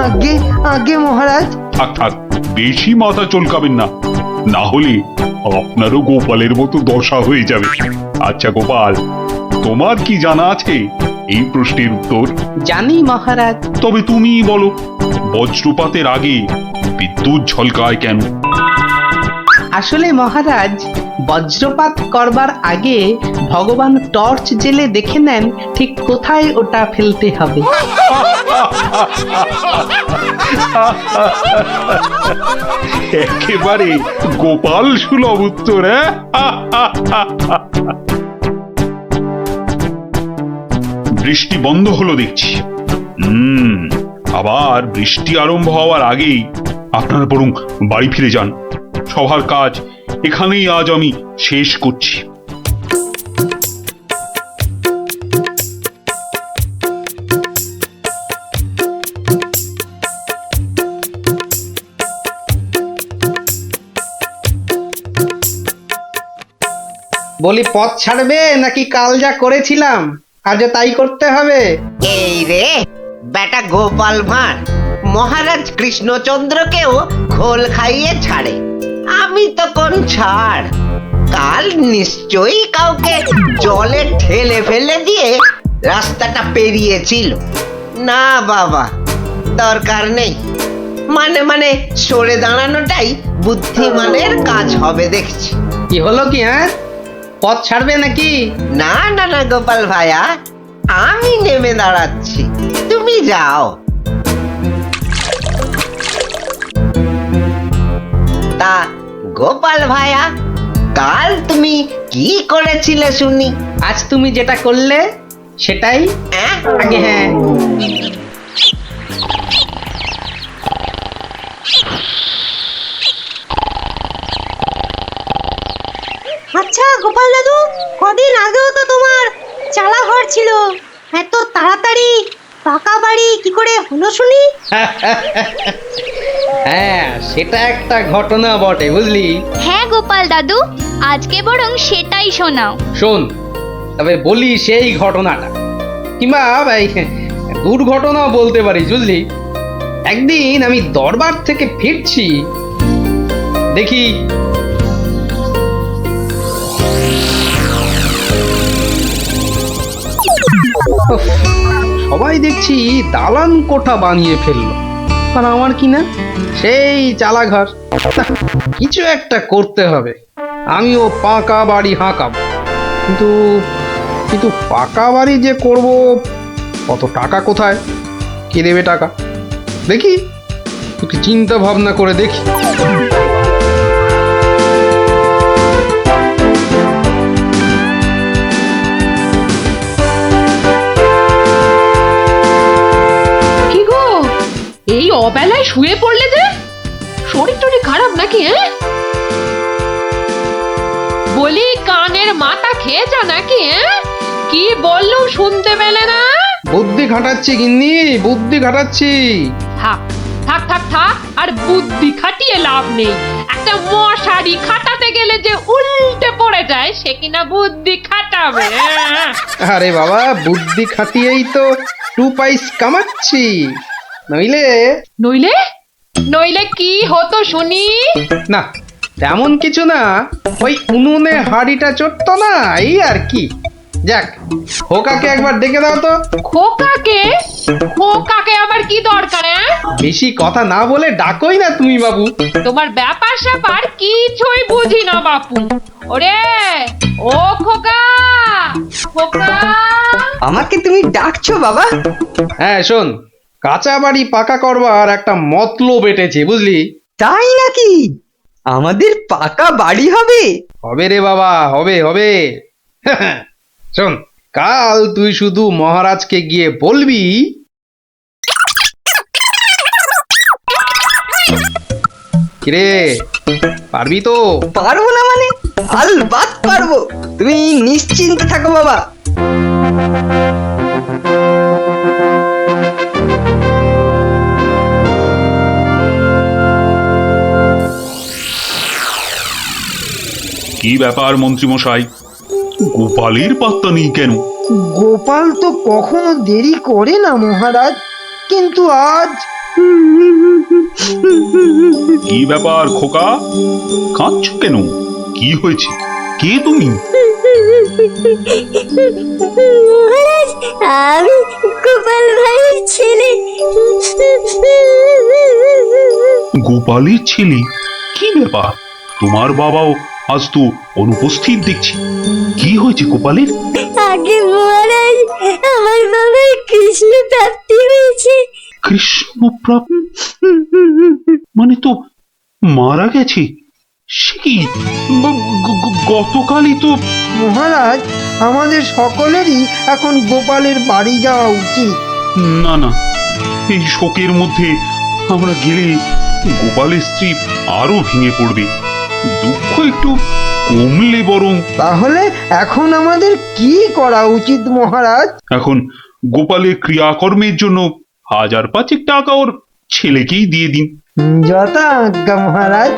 আগে আগে মহারাজ। থাক থাক, বেশি মাথা চলকাবেন না, না হলে আপনারও গোপালের মতো দশা হয়ে যাবে। আচ্ছা গোপাল, তোমার কি জানা আছে এই প্রশ্নের উত্তর? জানি মহারাজ। তবে তুমি বলো, বজ্রপাতের আগে বিদ্যুৎ ঝলকায় কেন? আসলে মহারাজ, বজ্রপাত করবার আগে ভগবান টর্চ জেলে দেখে নেন ঠিক কোথায় ওটা ফেলতে হবে। একেবারে গোপাল সুলভ উত্তর। বৃষ্টি বন্ধ হলো দেখছি। আবার বৃষ্টি আরম্ভ হওয়ার আগেই আপনারা বরং বাড়ি ফিরে যান। সবার কাজ এখানেই আজ আমি শেষ করছি। বলি পথ ছাড়বে নাকি কাল যা করেছিলাম আজও তাই করতে হবে? এই রে বেটা গোপাল ভাঁড়, মহারাজ কৃষ্ণচন্দ্রকেও খোল খাইয়ে ছাড়ে, আমি তো কোন ছাড়। কাল নিশ্চয়ই কাউকে জলে ঠেলে ফেলে দিয়ে রাস্তাটা পেরিয়েছিল। না বাবা, দরকার নেই। মানে সরে দাঁড়ানোটাই বুদ্ধিমানের কাজ হবে দেখছি। কি হলো কি? হ্যাঁ, পথ ছাড়বে নাকি? না না না গোপাল ভাইয়া, আমি নেমে দাঁড়াচ্ছি, তুমি যাও। তা গোপাল ভাইয়া, কাল তুমি কি করেছিলে শুনি? আজ তুমি যেটা করলে সেটাই আগে। হ্যাঁ, আচ্ছা গোপাল দাদু, কদিন আগেও তো তোমার চালা ঘর ছিল, এত তাড়াতাড়ি পাকা বাড়ি কি করে হলো শুনি? হ্যাঁ, সেটা একটা ঘটনা বটে বুঝলি। হ্যাঁ গোপাল দাদু, আজকে বরং সেটাই শোনাও। শোন, তবে বলি সেই ঘটনাটা, কিংবা দুর্ঘটনাও বলতে পারিস বুঝলি। একদিন আমি দরবার থেকে ফিরছি, দেখি সবাই দেখছি দালান কোঠা বানিয়ে ফেললো, আর আমার কি না সেই চালাঘর। কিছু একটা করতে হবে, আমিও পাকা বাড়ি হাঁকাবো। কিন্তু কিন্তু পাকা বাড়ি যে করব, কত টাকা কোথায়, কে দেবে টাকা? দেখি একটু চিন্তা ভাবনা করে দেখি। কি গো, এই অবেলায় শুয়ে পড়লে যে? শরীর টরীর খারাপ নাকি? বলি কানের মাথা খেয়েছো নাকি? কি বললুম শুনতে পেলে না? বুদ্ধি খাটাচ্ছি গিন্নি, বুদ্ধি খাটাচ্ছি। থাক থাক থাক থাক, আর বুদ্ধি খাটিয়ে লাভ নেই। একটা মশারি খাটাতে গেলে যে উল্টে পড়ে যায়, সে কিনা বুদ্ধি খাটাবে? আরে বাবা, বুদ্ধি খাটিয়েই তো 2 পয়সা কামাচ্ছি, নইলে নইলে নইলে কি হতো শুনি? না, তেমন কিছু না, ওই উনুনে হাড়িটা চড়তো না, এই আর কি। যাক, খোকাকে একবার ডেকে দাও তো। খোকাকে? খোকাকে আবার কি দরকার? বেশি কথা না বলে ডাকোই না তুমি বাবু। তোমার ব্যাপার স্যাপার কিছুই বুঝি না বাপু। ওরে ও খোকা, খোকা। আমাকে তুমি ডাকছো বাবা? হ্যাঁ শোন, কাঁচা বাড়ি পাকা করবার একটা মতলব এটেছে বুঝলি। তাই নাকি? আমাদের পাকা বাড়ি হবে? হবে রে বাবা, হবে হবে। শোন, কাল তুই শুধু মহারাজকে গিয়ে বলবি, কিরে পারবি তো? পারবো না মানে? আলবাত পারবো, তুমি নিশ্চিন্তে থাকো বাবা। কি ব্যাপার মন্ত্রীমশাই, গোপালের পাত্তা নেই কেন? গোপাল তো কখনো দেরি করে না মহারাজ, কিন্তু আজ কি ব্যাপার খোকা, কাঁদছো কেন? কি হয়েছে? কে তুমি? মহারাজ, আমি গোপাল ভাইয়ের ছেলে। গোপালের ছেলে? কি ব্যাপার, তোমার বাবাও আজ তো অনুপস্থিত দেখছি। কি হয়েছে গোপালের? আগে মহারাজ, আমার বাবার কৃষ্ণ প্রাপ্তি হয়েছে। কৃষ্ণপ্রাপ্তি মানে তো মারা গেছে? সে কি, গতকালই তো। মহারাজ, আমাদের সকলেরই এখন গোপালের বাড়ি যাওয়া উচিত। না না, এই শোকের মধ্যে আমরা গেলে গোপালের স্ত্রী আরো ভেঙে পড়বে। দুঃখ একটু কমলে বরং। তাহলে এখন আমাদের কি করা উচিত মহারাজ? এখন গোপালের ক্রিয়াকর্মের জন্য 1000-5 টাকা ওর ছেলেকেই দিয়ে দিন। যথা আজ্ঞা মহারাজ,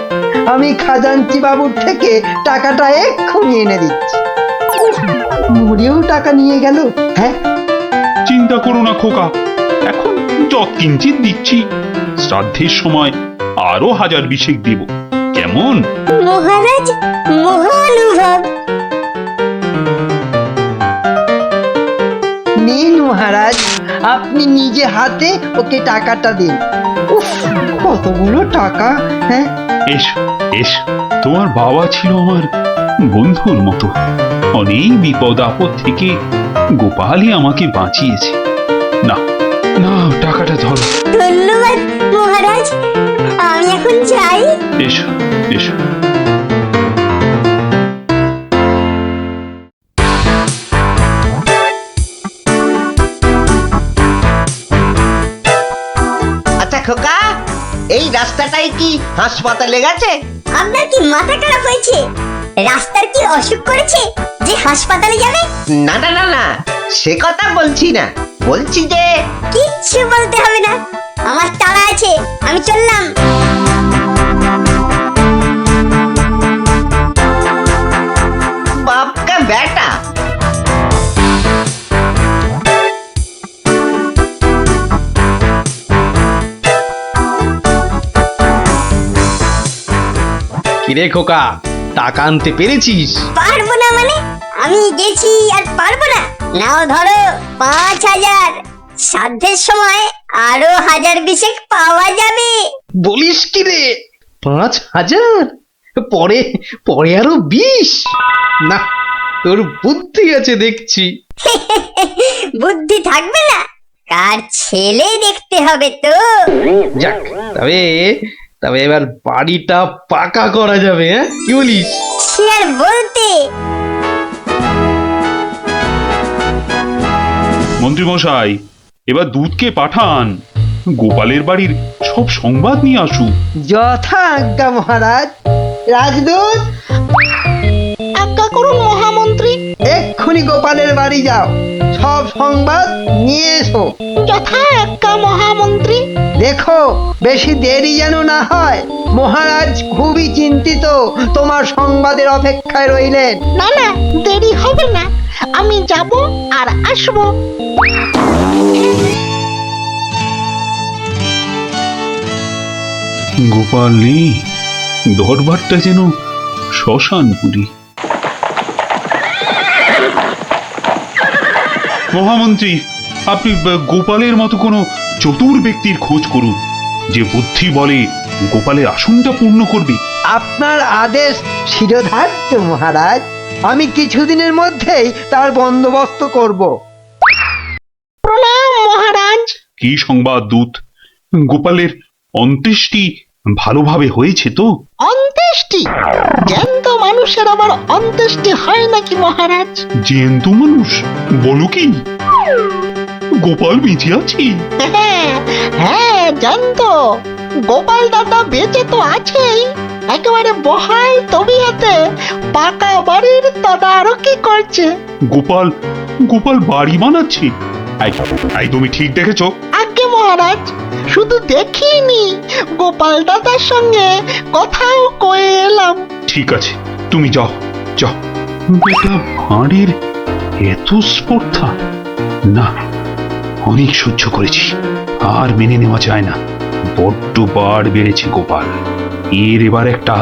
আমি খাজাঞ্চি বাবুর থেকে টাকাটা এক্ষুনি এনে দিচ্ছি। মরেও টাকা নিয়ে গেল। হ্যাঁ, চিন্তা করো না খোকা, এখন যৎকিঞ্চিত দিচ্ছি, শ্রাদ্ধের সময় আরো 1000 দেব। কেমন? মহারাজ, মহানুভব। নিন মহারাজ, আপনি নিজে হাতে ওকে টাকাটা দিন। উফ, কতগুলো টাকা! হ্যাঁ, এসো এসো, তোমার বাবা ছিল আমার বন্ধুর মতো। অনেক বিপদ আপদ থেকে গোপালই আমাকে বাঁচিয়েছে। না না, টাকাটা ধরো। ধন্যবাদ মহারাজ, আমি এখন যাই। এসো এসো। আচ্ছা খোকা, এই রাস্তাটাই কি হাসপাতালে গেছে? আপনার কি মাথা খারাপ হয়েছে? রাস্তার কি অসুখ করেছে যে হাসপাতালে যাবে? না না না না, সে কথা বলছি না, বলছি যে কিচ্ছু বলতে হবে না, আমার তাড়া আছে, আমি চললাম। বাপ কা বেটা। কিরে খোকা, টাকা আনতে পেরেছিস? পারবো না মানে? আমি গেছি আর পারবো না? নাও ধরো 5000। শ্রাদ্ধের সময় আরো 1000 পাওয়া যাবে। বলিস কি রে, 5000? পরে পরে আরো 20? না, তোর বুদ্ধি আছে দেখছি। বুদ্ধি থাকবে না? কার ছেলে দেখতে হবে তো। যাক, তবে তবে এবার বাড়িটা পাকা করা যাবে। হ্যাঁ, কি বলিস? সে আর বলতে। মন্ত্রীমশাই, এবার দুধকে পাঠান, গোপালের বাড়ির সব সংবাদ নিয়ে আসুক। যথা আজ্ঞা মহারাজ। রাজদূত, আজ্ঞা করুন মহামন্ত্রী। এক্ষুনি গোপালের বাড়ি যাও, সব সংবাদ নিয়ে এসো। যথা আজ্ঞা মহামন্ত্রী। দেখো বেশি দেরি যেন না হয়। মহারাজ খুবই চিন্তিত, তোমার সংবাদের অপেক্ষায় রইলেন। না না, দেরি হবে না, আমি যাব আর আসবো। গোপাল নেই, দরবারটা যেন শ্মশানপুরী। মহামন্ত্রী, আপনি গোপালের মতো কোনো চতুর ব্যক্তির খোঁজ করুন, যে বুদ্ধি বলে গোপালের আসনটা পূর্ণ করবে। আপনার আদেশ শিরোধার্য মহারাজ, আমি কিছুদিনের মধ্যেই তার বন্দোবস্ত করব। প্রণাম মহারাজ। কি সংবাদ দূত? গোপালের অন্ত্যেষ্টি ভালোভাবে হয়েছে তো? অন্ত্যেষ্টি? জ্যান্ত মানুষের আবার অন্ত্যেষ্টি হয় নাকি মহারাজ? জ্যান্ত মানুষ? বলো কি? গোপাল বেঁচে আছে? হ্যাঁ, জ্যান্ত। গোপাল দাদা বেঁচে তো আছেই, একেবারে বহাল তবিয়তে পাকা বাড়ির তদারকি করছে। গোপাল গোপাল বাড়ি বানাচ্ছে। এই তুমি ঠিক দেখেছো? আগে মহারাজ, শুধু দেখিনি, গোপাল দাদার সঙ্গে কথাও কয়ে এলাম। ঠিক আছে, তুমি যাও যাও। বেটা ভাঁড়ের এত স্পর্ধা, না, অনেক সহ্য করেছি, আর মেনে নেওয়া যায় না। বড্ড বার বেড়েছে গোপাল, এর এবার একটা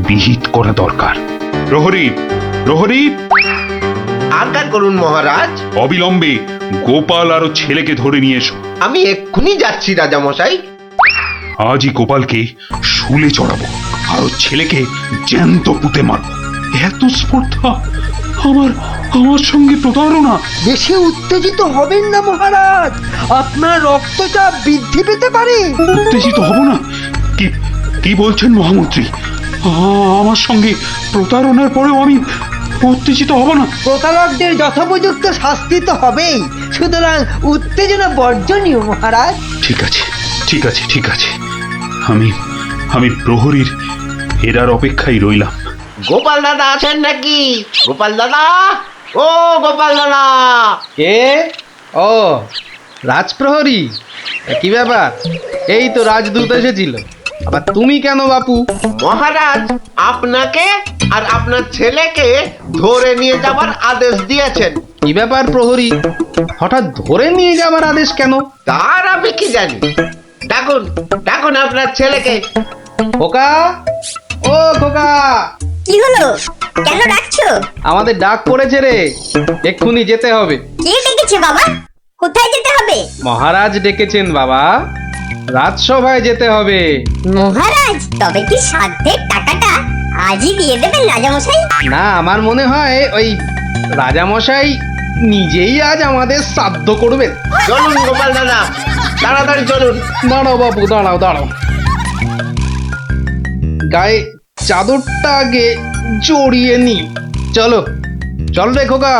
বিহিত করা দরকার। প্রহরী, প্রহরী, আজ্ঞা করুন মহারাজ। অবিলম্বে গোপাল আর ওর ছেলেকে ধরে নিয়ে এসো। আমি এক্ষুনি যাচ্ছি রাজামশাই। আজই গোপালকে শুলে চড়াবো, আর ওর ছেলেকে জ্যান্ত পুঁতে মারবো। এত স্পর্ধা, আমার আমার সঙ্গে প্রতারণা। বেশি উত্তেজিত হবেন না মহারাজ, আপনার রক্তচাপ বৃদ্ধি পেতে পারে। উত্তেজিত হব না? কি কি বলছেন মহামন্ত্রী? আমার সঙ্গে প্রতারণার পরেও আমি উত্তেজিত হব না? প্রতারকদের যথোপযুক্ত শাস্তি তো হবেই, সুতরাং উত্তেজনা বর্জনীয় মহারাজ। ঠিক আছে, ঠিক আছে, ঠিক আছে, আমি আমি প্রহরীর ফেরার অপেক্ষায় রইলাম। গোপাল দাদা আছেন নাকি? গোপাল দাদা, ও গোপাল দাদা। কে? ও, রাজপ্রহরী, কি ব্যাপার? এই তো রাজদূত এসেছিল, আবার তুমি কেন বাপু? মহারাজ আপনাকে আর আপনার ছেলেকে ধরে নিয়ে যাবার আদেশ দিয়েছেন। কি ব্যাপার প্রহরী, হঠাৎ ধরে নিয়ে যাবার আদেশ কেন? তার আমি কি জানি। ডাকুন, ডাকুন আপনার ছেলেকে। খোকা, ও খোকা, কি হলো? কেন ডাকছো? আমাদের ডাক পড়েছে রে, এক্ষুনি যেতে হবে। কে ডেকেছে বাবা? কোথায় যেতে হবে? মহারাজ ডেকেছেন বাবা, রাজসভায় যেতে হবে। মহারাজ, তবে কি সাধ্যের টাকাটা আজই দিয়ে দেবেন রাজামশাই? না, আমার মনে হয় ওই রাজামশাই নিজেই আজ আমাদের শ্রাদ্ধ করবেন। চলুন গোপাল দাদা, তাড়াতাড়ি চলুন। দাঁড়াও বাপু, দাঁড়াও দাঁড়াও, গায়ে চাদরটা আগে জড়িয়ে নি। চলো, চল রে খোকা,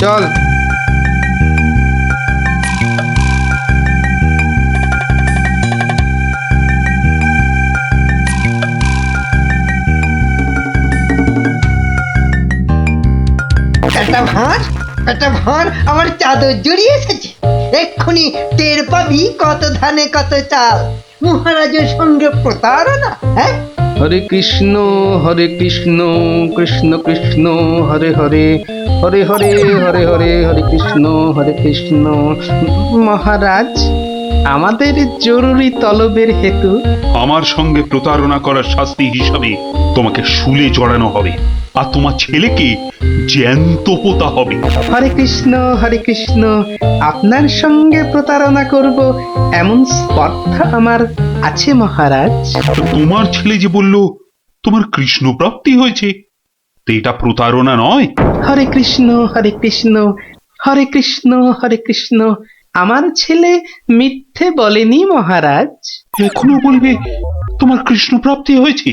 চল। একটা ভাঁড় আমার চাদর জড়িয়ে এসেছে। এক্ষুনি টের পাবি কত ধানে কত চাল। মহারাজের সঙ্গে প্রতারণা, হ্যাঁ? হরে কৃষ্ণ, হরে কৃষ্ণ, কৃষ্ণ কৃষ্ণ হরে হরে, হরে হরে, হরে হরে, হরে কৃষ্ণ, হরে কৃষ্ণ। মহারাজ, আমাদের জরুরি তলবের হেতু আমার সঙ্গে প্রতারণা করার শাস্তি হিসাবে তোমাকে শুলে চড়ানো হবে, আর তোমার ছেলেকে জ্যান্ত পোতা হবে। হরে কৃষ্ণ, হরে কৃষ্ণ। আপনার সঙ্গে প্রতারণা করব এমন স্পর্ধা আমার আছে মহারাজ। তোমার ছেলে যে বলল তোমার কৃষ্ণ প্রাপ্তি হয়েছে, তো এটা প্রতারণা নয়? হরে কৃষ্ণ, হরে কৃষ্ণ, হরে কৃষ্ণ, হরে কৃষ্ণ। আমার ছেলে মিথ্যে বলেনি মহারাজ। এখনো বলবে তোমার কৃষ্ণ প্রাপ্তি হয়েছে?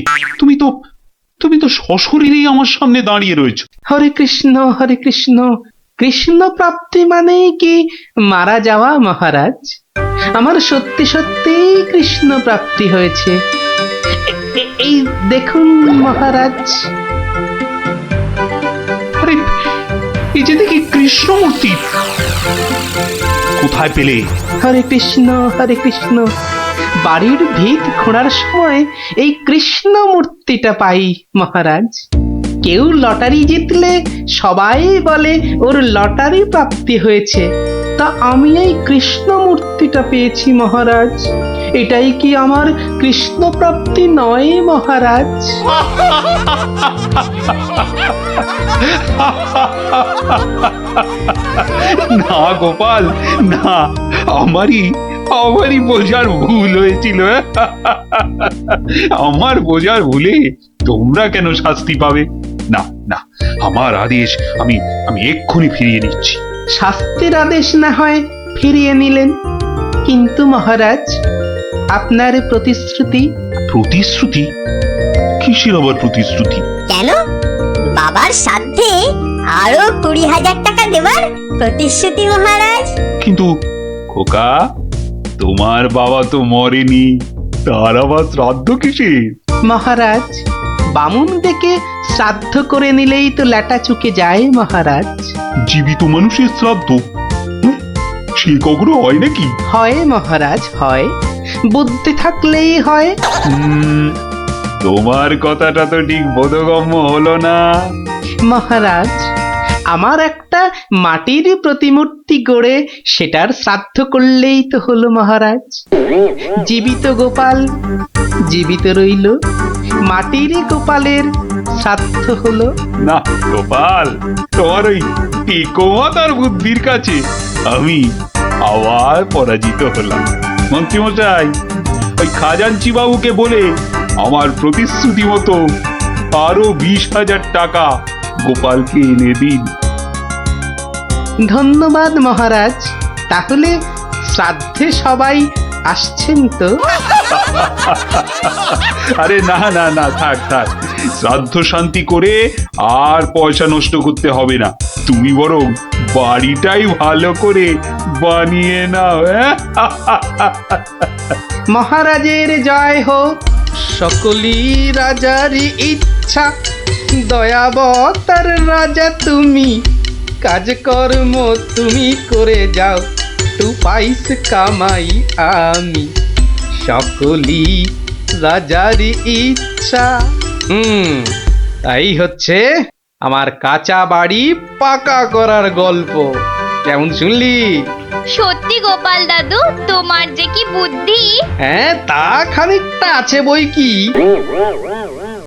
তুমি তো সশরীরেই আমার সামনে দাঁড়িয়ে রয়েছো। হরে কৃষ্ণ, হরে কৃষ্ণ। কৃষ্ণ প্রাপ্তি মানে কি মারা যাওয়া মহারাজ? আমার সত্যি সত্যি কৃষ্ণ প্রাপ্তি হয়েছে। এই দেখুন মহারাজ। আরে, এই যে দেখি কৃষ্ণমূর্তি, কোথায় পেলে? হরে কৃষ্ণ, হরে কৃষ্ণ। বাড়ির ভিত খোঁড়ার সময় এই কৃষ্ণ মূর্তিটা পাই মহারাজ। কেউ লটারি জিতলে সবাই বলে ওর লটারি প্রাপ্তি হয়েছে, তা আমি এই কৃষ্ণ মূর্তিটা পেয়েছি মহারাজ। এটাই কি আমার কৃষ্ণ প্রাপ্তি নয় মহারাজ? না গোপাল, না, আমারই বোঝার ভুল হয়েছিল। আমার বোঝার ভুলে তোমরা কেন শাস্তি পাবে? না না, আমার আদেশ আমি এক্ষুনি ফিরিয়ে নিচ্ছি। শাস্তির আদেশ না হয় ফিরিয়ে নিলেন, কিন্তু মহারাজ আপনার প্রতিশ্রুতি? প্রতিশ্রুতি? কিসের আবার প্রতিশ্রুতি? কেন? বাবার সাথে আরো 20,000 টাকা দেবার প্রতিশ্রুতি মহারাজ। কিন্তু খোকা, তোমার বাবা তো মরেনি, তার আবার শ্রাদ্ধ কিসের? মহারাজ, বামুন ডেকে শ্রাদ্ধ করে নিলেই তো ল্যাটা চুকে যায় মহারাজ। জীবিত মানুষের শ্রাদ্ধ সে কখনো হয় নাকি? হয় মহারাজ, হয়। বুদ্ধি থাকলেই হয়। তোমার কথাটা তো ঠিক বোধগম্য হলো না। মহারাজ, আমার একটা মাটির প্রতিমূর্তি গড়ে সেটার শ্রাদ্ধ করলেই তো হলো মহারাজ। জীবিত গোপাল জীবিত রইল, মাটির গোপালের শ্রাদ্ধ হলো। না গোপাল, তোমার ওই টেকোমাতার বুদ্ধির কাছে আমি আবার পরাজিত হলাম। মন্ত্রীমশাই, ওই খাজাঞ্চি বাবুকে বলে আমার প্রতিশ্রুতি মতো আরো 20,000 টাকা গোপালকে এনে দিন। ধন্যবাদ মহারাজ। তাহলে শ্রাদ্ধে সবাই আসছেন তো? আরে না না না, থাক থাক, শ্রাদ্ধ শান্তি করে আর পয়সা নষ্ট করতে হবে না। তুমি বরং বাড়িটাই ভালো করে বানিয়ে নাও। মহারাজের জয় হোক। সকলি রাজারই ইচ্ছা, দয়াবতার রাজা তুমি। কাজকর্ম তুমি করে যাও, তু পাইস কামাই আমি। সকলি রাজারই ইচ্ছা। তাই হচ্ছে আমার কাঁচা বাড়ি পাকা করার গল্প। কেমন শুনলি? সত্যি গোপাল দাদু, তোমার যে কি বুদ্ধি! হ্যাঁ, তা খানিকটা আছে বই কি।